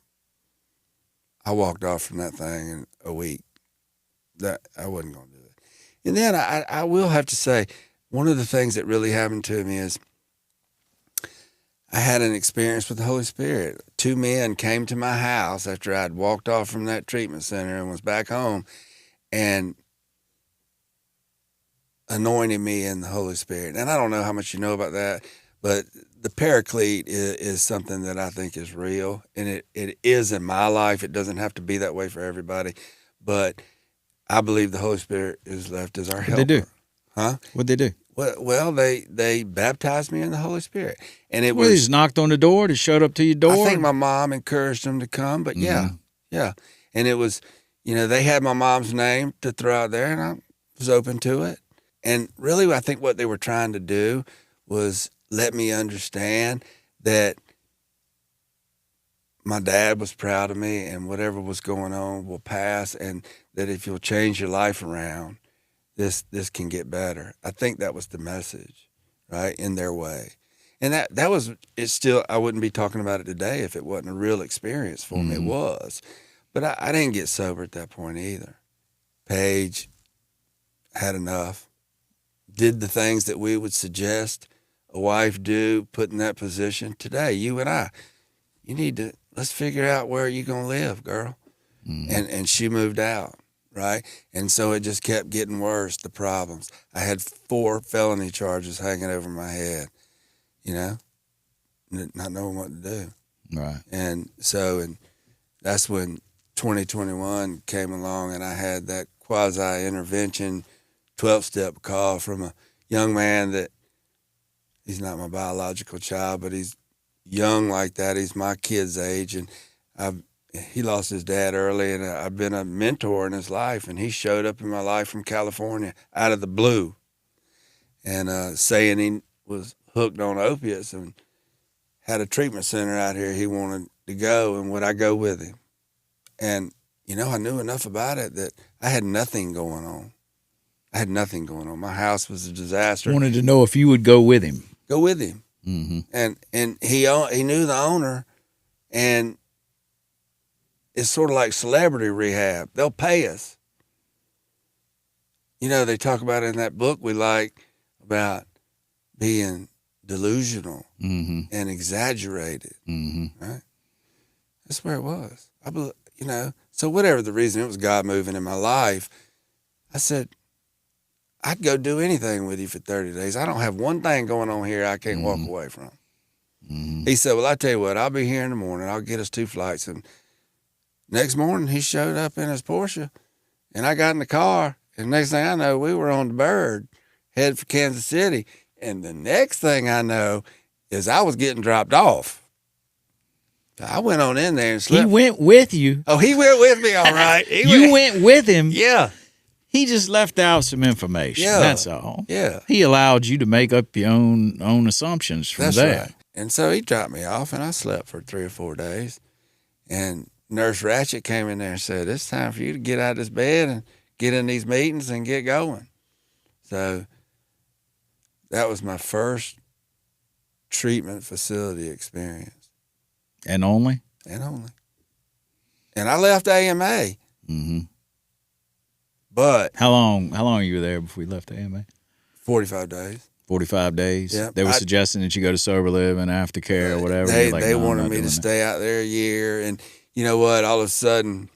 I walked off from that thing in a week. That I wasn't going to do it. And then I will have to say, one of the things that really happened to me is I had an experience with the Holy Spirit. 2 men came to my house after I'd walked off from that treatment center and was back home, and anointed me in the Holy Spirit. And I don't know how much you know about that, but the Paraclete is something that I think is real, and it is in my life. It doesn't have to be that way for everybody, but I believe the Holy Spirit is left as our helper. What'd they do? Huh? What'd they do? Well, they baptized me in the Holy Spirit, and it was. They just knocked on the door. They showed up to your door. I think my mom encouraged them to come, but yeah, and it was, they had my mom's name to throw out there, and I was open to it. And really, I think what they were trying to do was let me understand that my dad was proud of me, and whatever was going on will pass, and that if you'll change your life around, this can get better. I think that was the message, right, in their way. And that was, it's still, I wouldn't be talking about it today if it wasn't a real experience for me. It was. But I didn't get sober at that point either. Paige had enough, did the things that we would suggest a wife do, put in that position. Today, you and I, let's figure out where you're going to live, girl. And she moved out. Right? And so it just kept getting worse, the problems. I had 4 felony charges hanging over my head, not knowing what to do. Right. And so, that's when 2021 came along, and I had that quasi-intervention 12-step call from a young man that he's not my biological child, but he's young like that. He's my kid's age, and he lost his dad early, and I've been a mentor in his life, and he showed up in my life from California out of the blue, and saying he was hooked on opiates and had a treatment center out here he wanted to go, and would I go with him? And, I knew enough about it that I had nothing going on. My house was a disaster. Wanted to know if you would go with him. Go with him. Mm-hmm. And he knew the owner, and it's sort of like celebrity rehab. They'll pay us. They talk about in that book we like about being delusional and exaggerated. Right? That's where it was. So whatever the reason, it was God moving in my life. I said, I'd go do anything with you for 30 days. I don't have one thing going on here I can't walk away from. He said, well, I tell you what, I'll be here in the morning. I'll get us 2 flights. And next morning, he showed up in his Porsche, and I got in the car, and next thing I know, we were on the Bird, headed for Kansas City, and the next thing I know is I was getting dropped off. So I went on in there and slept. He went with you. Oh, he went with me, all right. You went with him. Yeah. He just left out some information. Yeah. That's all. Yeah. He allowed you to make up your own assumptions from there. Right. And so he dropped me off, and I slept for 3 or 4 days, and Nurse Ratchet came in there and said, it's time for you to get out of this bed and get in these meetings and get going. So that was my first treatment facility experience. And only? And only. And I left AMA. But how long you were there before you left AMA? 45 days. 45 days? Yeah. They were suggesting that you go to sober living, aftercare, or whatever. They wanted me to stay out there a year. And, you know what? All of a sudden,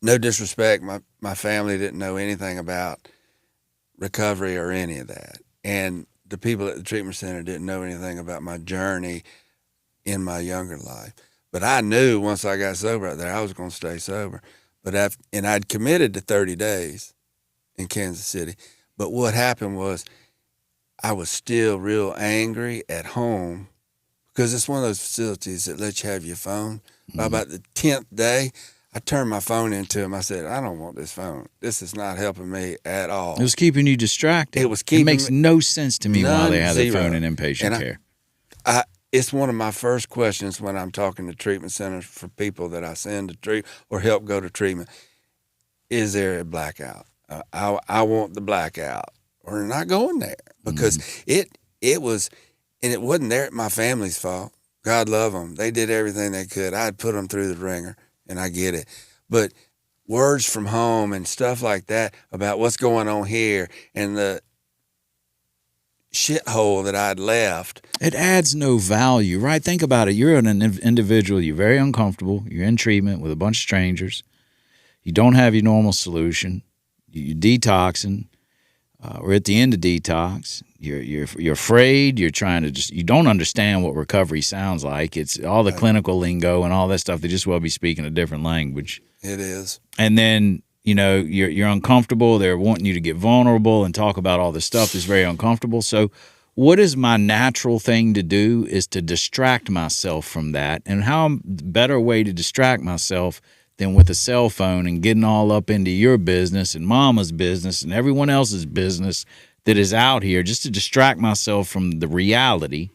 no disrespect, my family didn't know anything about recovery or any of that. And the people at the treatment center didn't know anything about my journey in my younger life. But I knew once I got sober out there, I was going to stay sober. And I'd committed to 30 days in Kansas City. But what happened was I was still real angry at home because it's one of those facilities that lets you have your phone. By about the 10th day, I turned my phone into him. I said, I don't want this phone. This is not helping me at all. It was keeping you distracted. It was keeping It makes no sense to me why they have their zero. phone in inpatient care. It's one of my first questions when I'm talking to treatment centers for people that I send to treat or help go to treatment. Is there a blackout? I want the blackout. We're not going there because it was, and it wasn't my family's fault. God love them. They did everything they could. I'd put them through the ringer, and I get it. But words from home and stuff like that about what's going on here and the shithole that I'd left. It adds no value, right? Think about it. You're an individual. You're very uncomfortable. You're in treatment with a bunch of strangers. You don't have your normal solution. You're detoxing. We're at the end of detox. You're afraid. You're trying to you don't understand what recovery sounds like. It's all the clinical lingo and all that stuff. They just well be speaking a different language. It is. And then, you're uncomfortable. They're wanting you to get vulnerable and talk about all this stuff that's very uncomfortable. So what is my natural thing to do is to distract myself from that. And how better way to distract myself than with a cell phone and getting all up into your business and mama's business and everyone else's business that is out here just to distract myself from the reality.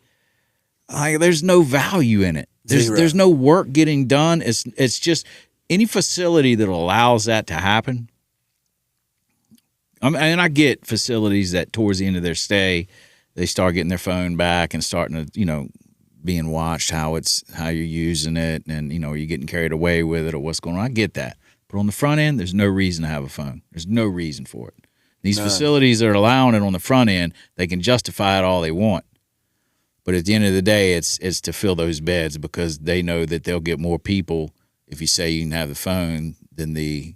There's no value in it. There's no work getting done. It's just any facility that allows that to happen. And I get facilities that towards the end of their stay, they start getting their phone back and starting to, being watched, how you're using it, and are you getting carried away with it or what's going on. I get that. But on the front end, there's no reason to have a phone. There's no reason for it. These facilities that are allowing it on the front end, they can justify it all they want. But at the end of the day, it's to fill those beds because they know that they'll get more people if you say you can have the phone than the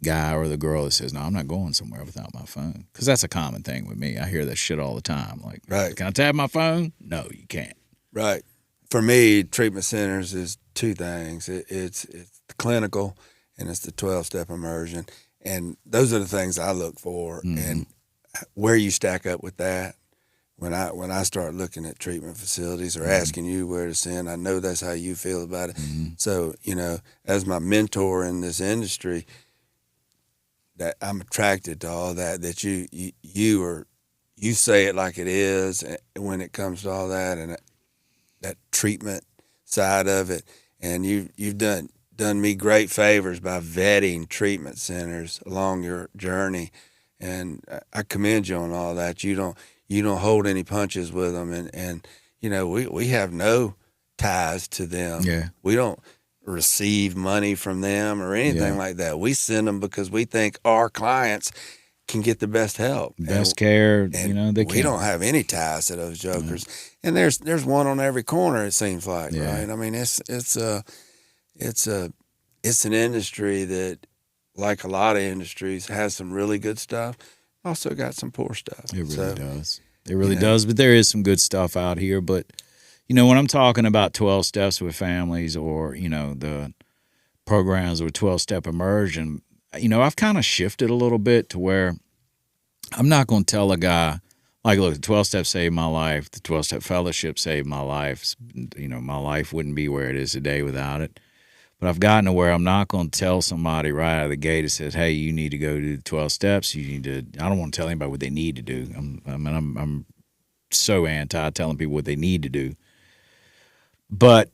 guy or the girl that says, no, I'm not going somewhere without my phone. Because that's a common thing with me. I hear that shit all the time. Like, right. Can I tab my phone? No, you can't. Right. For me, treatment centers is two things. It's the clinical and it's the 12-step immersion. And those are the things I look for. And where you stack up with that. When I start looking at treatment facilities or asking you where to send, I know that's how you feel about it. So, as my mentor in this industry, that I'm attracted to all that you say it like it is when it comes to all that and that treatment side of it. And you've done me great favors by vetting treatment centers along your journey. And I commend you on all that. You don't hold any punches with them, and we have no ties to them. Yeah. We don't receive money from them or anything like that. We send them because we think our clients can get the best help, best care. And they we don't have any ties to those jokers. And there's one on every corner. It seems like, right? I mean, it's an industry that, like a lot of industries, has some really good stuff. Also got some poor stuff. It really does. It really does. But there is some good stuff out here. But, when I'm talking about 12 steps with families or, the programs with 12-step immersion, I've kind of shifted a little bit to where I'm not going to tell a guy, like, look, the 12-step saved my life. The 12-step fellowship saved my life. My life wouldn't be where it is today without it. But I've gotten to where I'm not going to tell somebody right out of the gate that says, hey, you need to go do the 12 steps. I don't want to tell anybody what they need to do. I'm so anti telling people what they need to do. But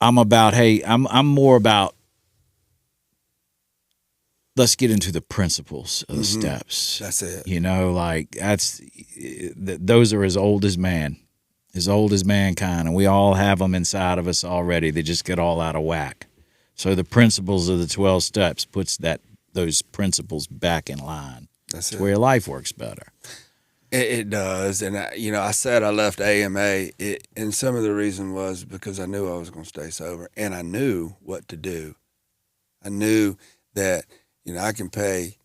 I'm more about, let's get into the principles of the steps. That's it. Those are as old as mankind, and we all have them inside of us already. They just get all out of whack. So the principles of the 12 steps puts those principles back in line. That's it. Where your life works better. It does, and I said I left AMA, and some of the reason was because I knew I was going to stay sober, and I knew what to do. I knew that I can pay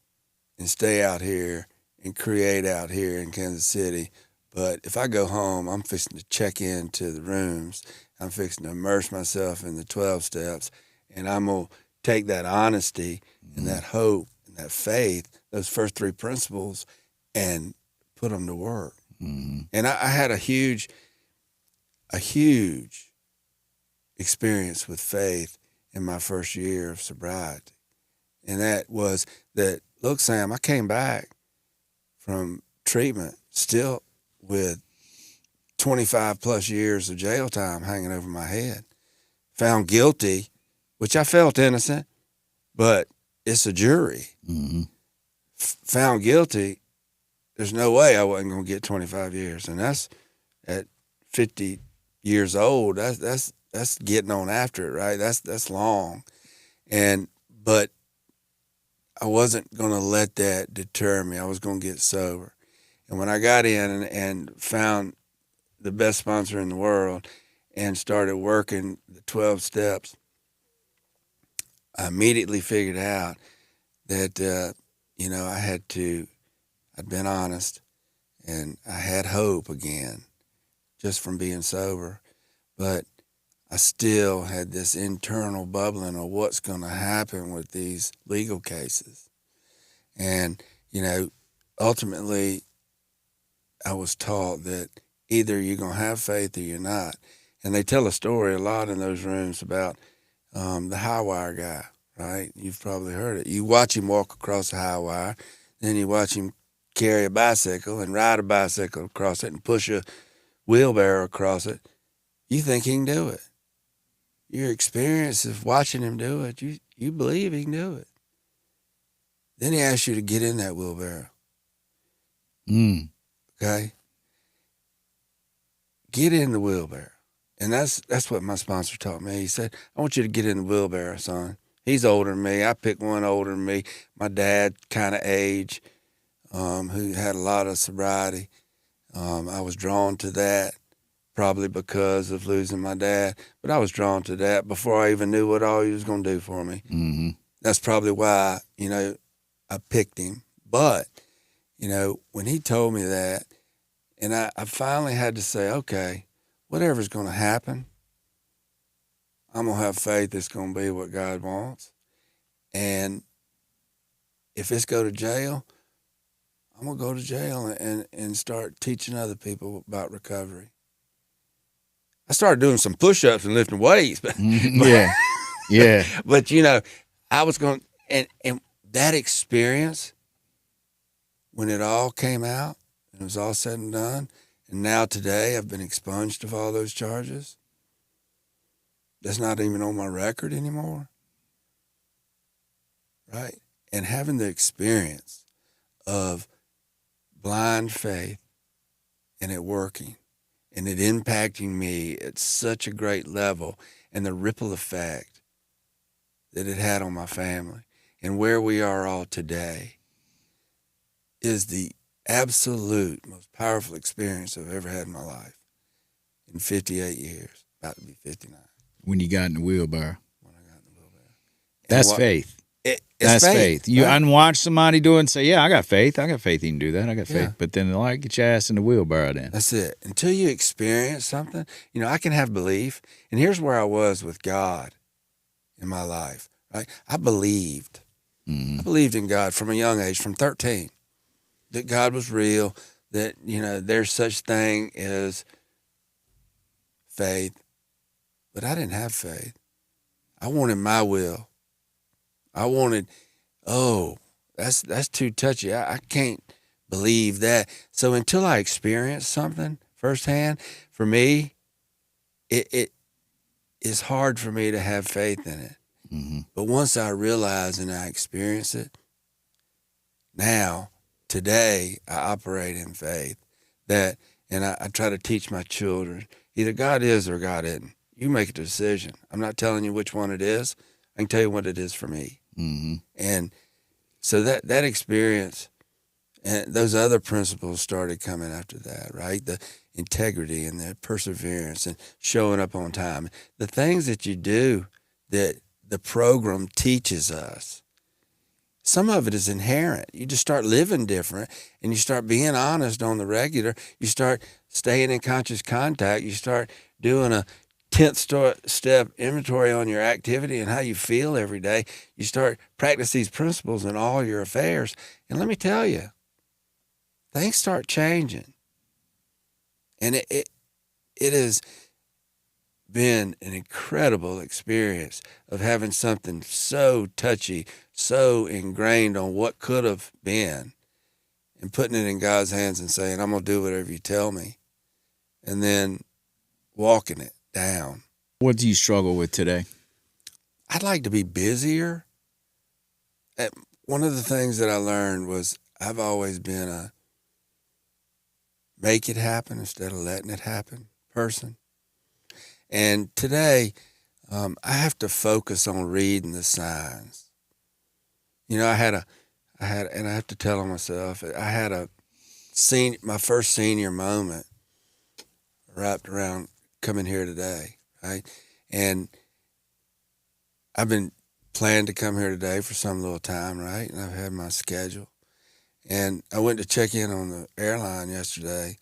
and stay out here and create out here in Kansas City, but if I go home, I'm fixing to check into the rooms. I'm fixing to immerse myself in the 12 steps, and I'm gonna take that honesty and that hope and that faith, those first three principles, and put them to work. Mm-hmm. And I had a huge experience with faith in my first year of sobriety. And that was that, look, Sam, I came back from treatment still with 25 plus years of jail time hanging over my head. Found guilty, which I felt innocent, but it's a jury. Mm-hmm. Found guilty, there's no way I wasn't going to get 25 years. And that's at 50 years old. That's getting on after it, right? That's long. But I wasn't going to let that deter me. I was going to get sober. And when I got in and found the best sponsor in the world and started working the 12 steps, I immediately figured out that, I'd been honest and I had hope again just from being sober. But I still had this internal bubbling of what's going to happen with these legal cases. And, ultimately, I was taught that either you're going to have faith or you're not. And they tell a story a lot in those rooms about the high wire guy, right? You've probably heard it. You watch him walk across the high wire, then you watch him carry a bicycle and ride a bicycle across it and push a wheelbarrow across it. You think he can do it. Your experience of watching him do it, you believe he can do it. Then he asks you to get in that wheelbarrow. Okay? Get in the wheelbarrow. And that's what my sponsor taught me. He said, I want you to get in the wheelbarrow, son. He's older than me. I picked one older than me. My dad kind of age, who had a lot of sobriety. I was drawn to that, probably because of losing my dad. But I was drawn to that before I even knew what all he was going to do for me. Mm-hmm. That's probably why, I picked him. But, when he told me that, and I finally had to say, okay, whatever's going to happen, I'm going to have faith it's going to be what God wants. And if it's go to jail, I'm going to go to jail and start teaching other people about recovery. I started doing some push-ups and lifting weights. But, yeah. But, I was going, and that experience, when it all came out, and it was all said and done, and now today I've been expunged of all those charges. That's not even on my record anymore. Right? And having the experience of blind faith and it working and it impacting me at such a great level, and the ripple effect that it had on my family and where we are all today is the absolute most powerful experience I've ever had in my life in 58 years, about to be 59. When you got in the wheelbarrow. When I got in the wheelbarrow. That's faith. That's faith. You right? unwatch somebody do it and say, yeah, I got faith. I got faith he can do that. I got faith. Yeah. But then get your ass in the wheelbarrow then. That's it. Until you experience something, I can have belief. And here's where I was with God in my life. Right? I believed. Mm-hmm. I believed in God from a young age, from 13, that God was real, that, there's such thing as faith. But I didn't have faith. I wanted my will. I wanted, that's too touchy. I can't believe that. So until I experienced something firsthand, for me, it is hard for me to have faith in it. Mm-hmm. But once I realize and I experience it, now, today, I operate in faith. And I try to teach my children, either God is or God isn't. You make a decision. I'm not telling you which one it is. I can tell you what it is for me. Mm-hmm. And so that experience And those other principles started coming after that, right? The integrity and the perseverance and showing up on time. The things that you do that the program teaches us, some of it is inherent. You just start living different and you start being honest on the regular. You start staying in conscious contact. You start doing a 10th step inventory on your activity and how you feel every day. You start practice these principles in all your affairs. And let me tell you, things start changing. And it has been an incredible experience of having something so touchy, so ingrained on what could have been, and putting it in God's hands and saying, I'm going to do whatever you tell me, and then walking it down. What do you struggle with today? I'd like to be busier. One of the things that I learned was I've always been a make it happen instead of letting it happen person. And today, I have to focus on reading the signs. You know, I have to tell on myself, I had my first senior moment wrapped around coming here today, right? And I've been planning to come here today for some little time, right? And I've had my schedule. And I went to check in on the airline yesterday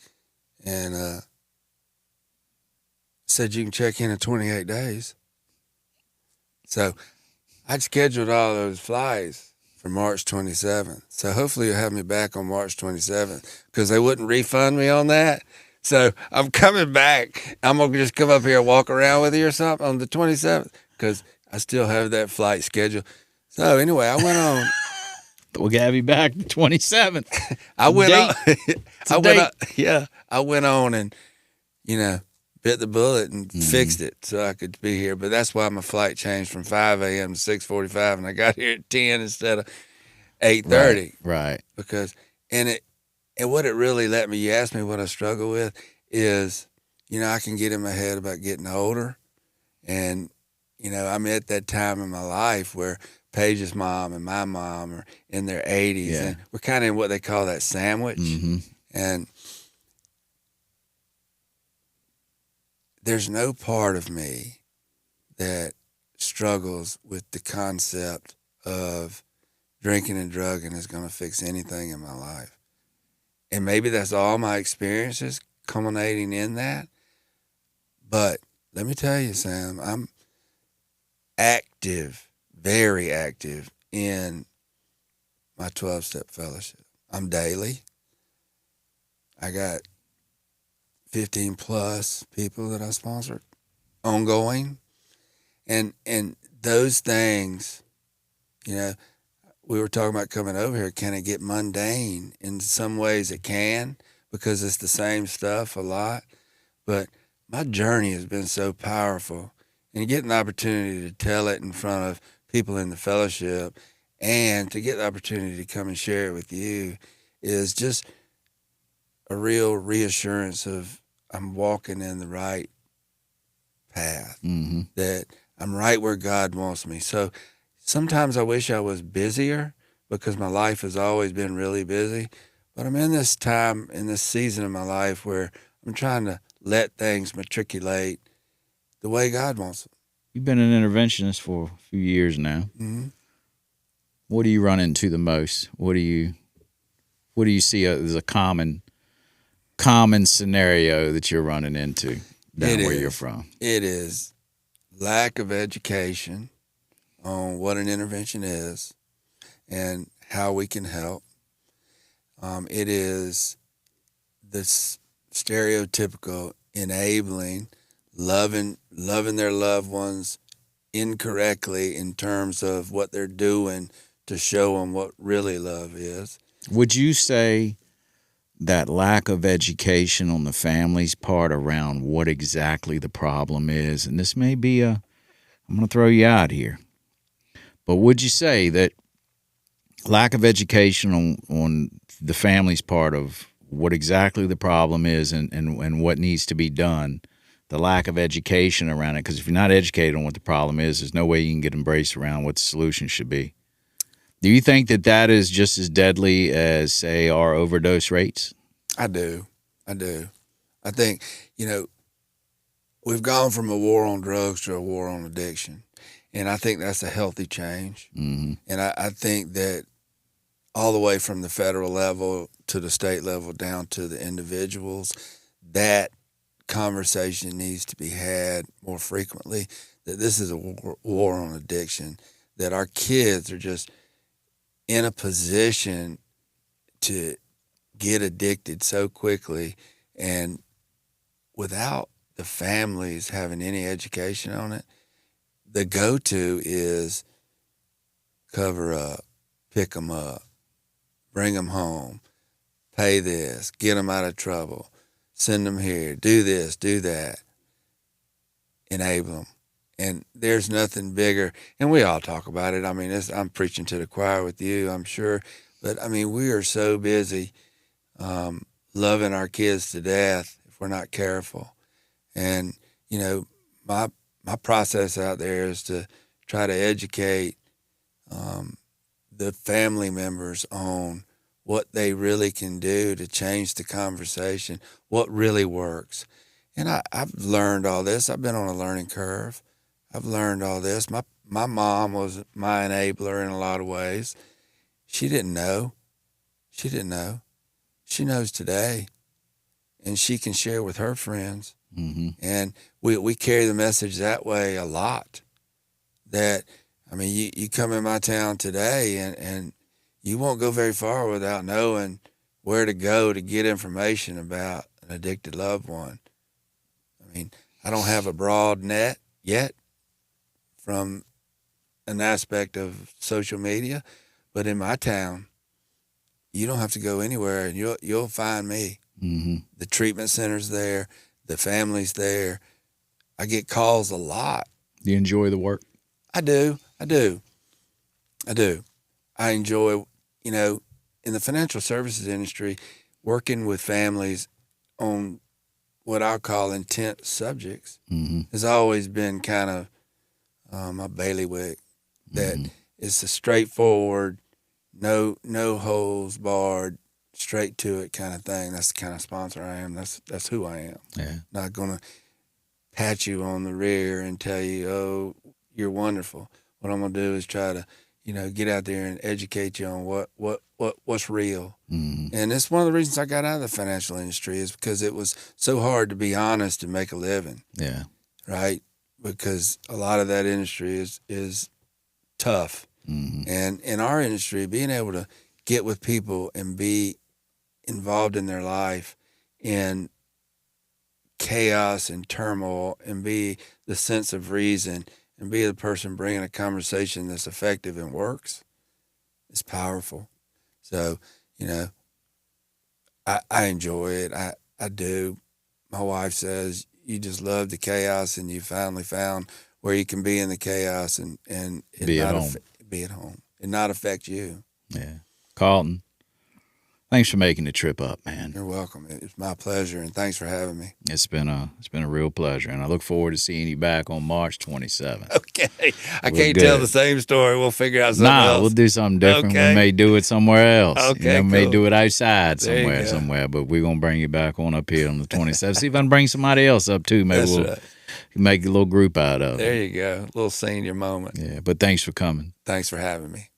and said you can check in 28 days. So I'd scheduled all those flights for March 27th. So hopefully you'll have me back on March 27th because they wouldn't refund me on that. So I'm coming back. I'm going to just come up here and walk around with you or something on the 27th because I still have that flight scheduled. So anyway, I went on. We'll have you back the 27th. I went on. I went on and, bit the bullet and fixed it so I could be here. But that's why my flight changed from 5 a.m. to 6:45, and I got here at 10 instead of 8:30. Right. Because and what it really let me. You asked me what I struggle with is, I can get in my head about getting older, and I'm at that time in my life where Paige's mom and my mom are in their 80s, and we're kind of in what they call that sandwich, and there's no part of me that struggles with the concept of drinking and drugging is going to fix anything in my life. And maybe that's all my experiences culminating in that. But let me tell you, Sam, I'm active, very active in my 12-step fellowship. I'm daily. I got 15 plus people that I sponsor ongoing. And those things, we were talking about coming over here. Can it get mundane? In some ways it can because it's the same stuff a lot. But my journey has been so powerful. And getting the opportunity to tell it in front of people in the fellowship and to get the opportunity to come and share it with you is just a real reassurance of I'm walking in the right path, that I'm right where God wants me. So sometimes I wish I was busier because my life has always been really busy, but I'm in this time, in this season of my life where I'm trying to let things matriculate the way God wants them. You've been an interventionist for a few years now. What do you run into the most? What do you see as a common scenario that you're running into down where you're from? It is lack of education on what an intervention is and how we can help. It is this stereotypical enabling, loving their loved ones incorrectly in terms of what they're doing to show them what really love is. Would you say that lack of education on the family's part around what exactly the problem is, and this may be I'm going to throw you out here, but would you say that lack of education on the family's part of what exactly the problem is and what needs to be done, the lack of education around it, because if you're not educated on what the problem is, there's no way you can get embraced around what the solution should be. Do you think that that is just as deadly as, say, our overdose rates? I do. I think, we've gone from a war on drugs to a war on addiction. And I think that's a healthy change. Mm-hmm. And I think that all the way from the federal level to the state level down to the individuals, that conversation needs to be had more frequently, that this is a war on addiction, that our kids are just in a position to get addicted so quickly, and without the families having any education on it, the go-to is cover up, pick them up, bring them home, pay this, get them out of trouble, send them here, do this, do that, enable them. And there's nothing bigger, and we all talk about it. I mean, I'm preaching to the choir with you, I'm sure, but I mean, we are so busy loving our kids to death if we're not careful. And, my process out there is to try to educate the family members on what they really can do to change the conversation, what really works. And I've learned all this. I've been on a learning curve. I've learned all this. My mom was my enabler in a lot of ways. She didn't know. She knows today, and she can share with her friends. Mm-hmm. And we carry the message that way a lot. That, I mean, you come in my town today, and you won't go very far without knowing where to go to get information about an addicted loved one. I mean, I don't have a broad net yet from an aspect of social media, but in my town, you don't have to go anywhere, and you'll find me. Mm-hmm. The treatment center's there, the family's there. I get calls a lot. Do you enjoy the work? I do. I enjoy, in the financial services industry, working with families on what I call intense subjects has always been kind of my bailiwick. That it's a straightforward, no holes barred, straight to it kind of thing. That's the kind of sponsor I am. That's who I am. Yeah. Not gonna pat you on the rear and tell you, oh, you're wonderful. What I'm gonna do is try to, get out there and educate you on what's real. Mm-hmm. And it's one of the reasons I got out of the financial industry, is because it was so hard to be honest and make a living. Yeah. Right? Because a lot of that industry is tough. Mm-hmm. And in our industry, being able to get with people and be involved in their life in chaos and turmoil, and be the sense of reason, and be the person bringing a conversation that's effective and works, is powerful. So, I enjoy it. I do. My wife says, you just love the chaos, and you finally found where you can be in the chaos and it Be not at home. be at home and not affect you. Yeah. Carlton, thanks for making the trip up, man. You're welcome. It's my pleasure, and thanks for having me. It's been a real pleasure, and I look forward to seeing you back on March 27th. Okay. I We're can't good. tell the same story. We'll figure out something else. We'll do something different. Okay. We may do it somewhere else. Okay, We may cool. do it outside There you go. somewhere, but we're going to bring you back on up here on the 27th. See if I can bring somebody else up, too. Maybe That's we'll right. make a little group out of There it. you go. A little senior moment. Yeah, but thanks for coming. Thanks for having me.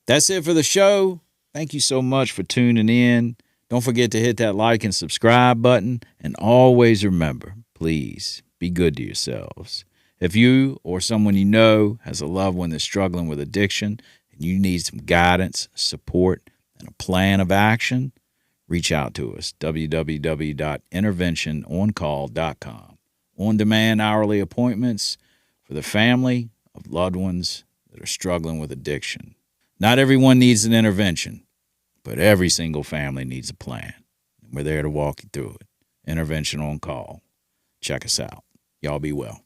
That's it for the show. Thank you so much for tuning in. Don't forget to hit that like and subscribe button. And always remember, please be good to yourselves. If you or someone you know has a loved one that's struggling with addiction and you need some guidance, support, and a plan of action, reach out to us, www.interventiononcall.com. On-demand hourly appointments for the family of loved ones that are struggling with addiction. Not everyone needs an intervention, but every single family needs a plan. We're there to walk you through it. Intervention on Call. Check us out. Y'all be well.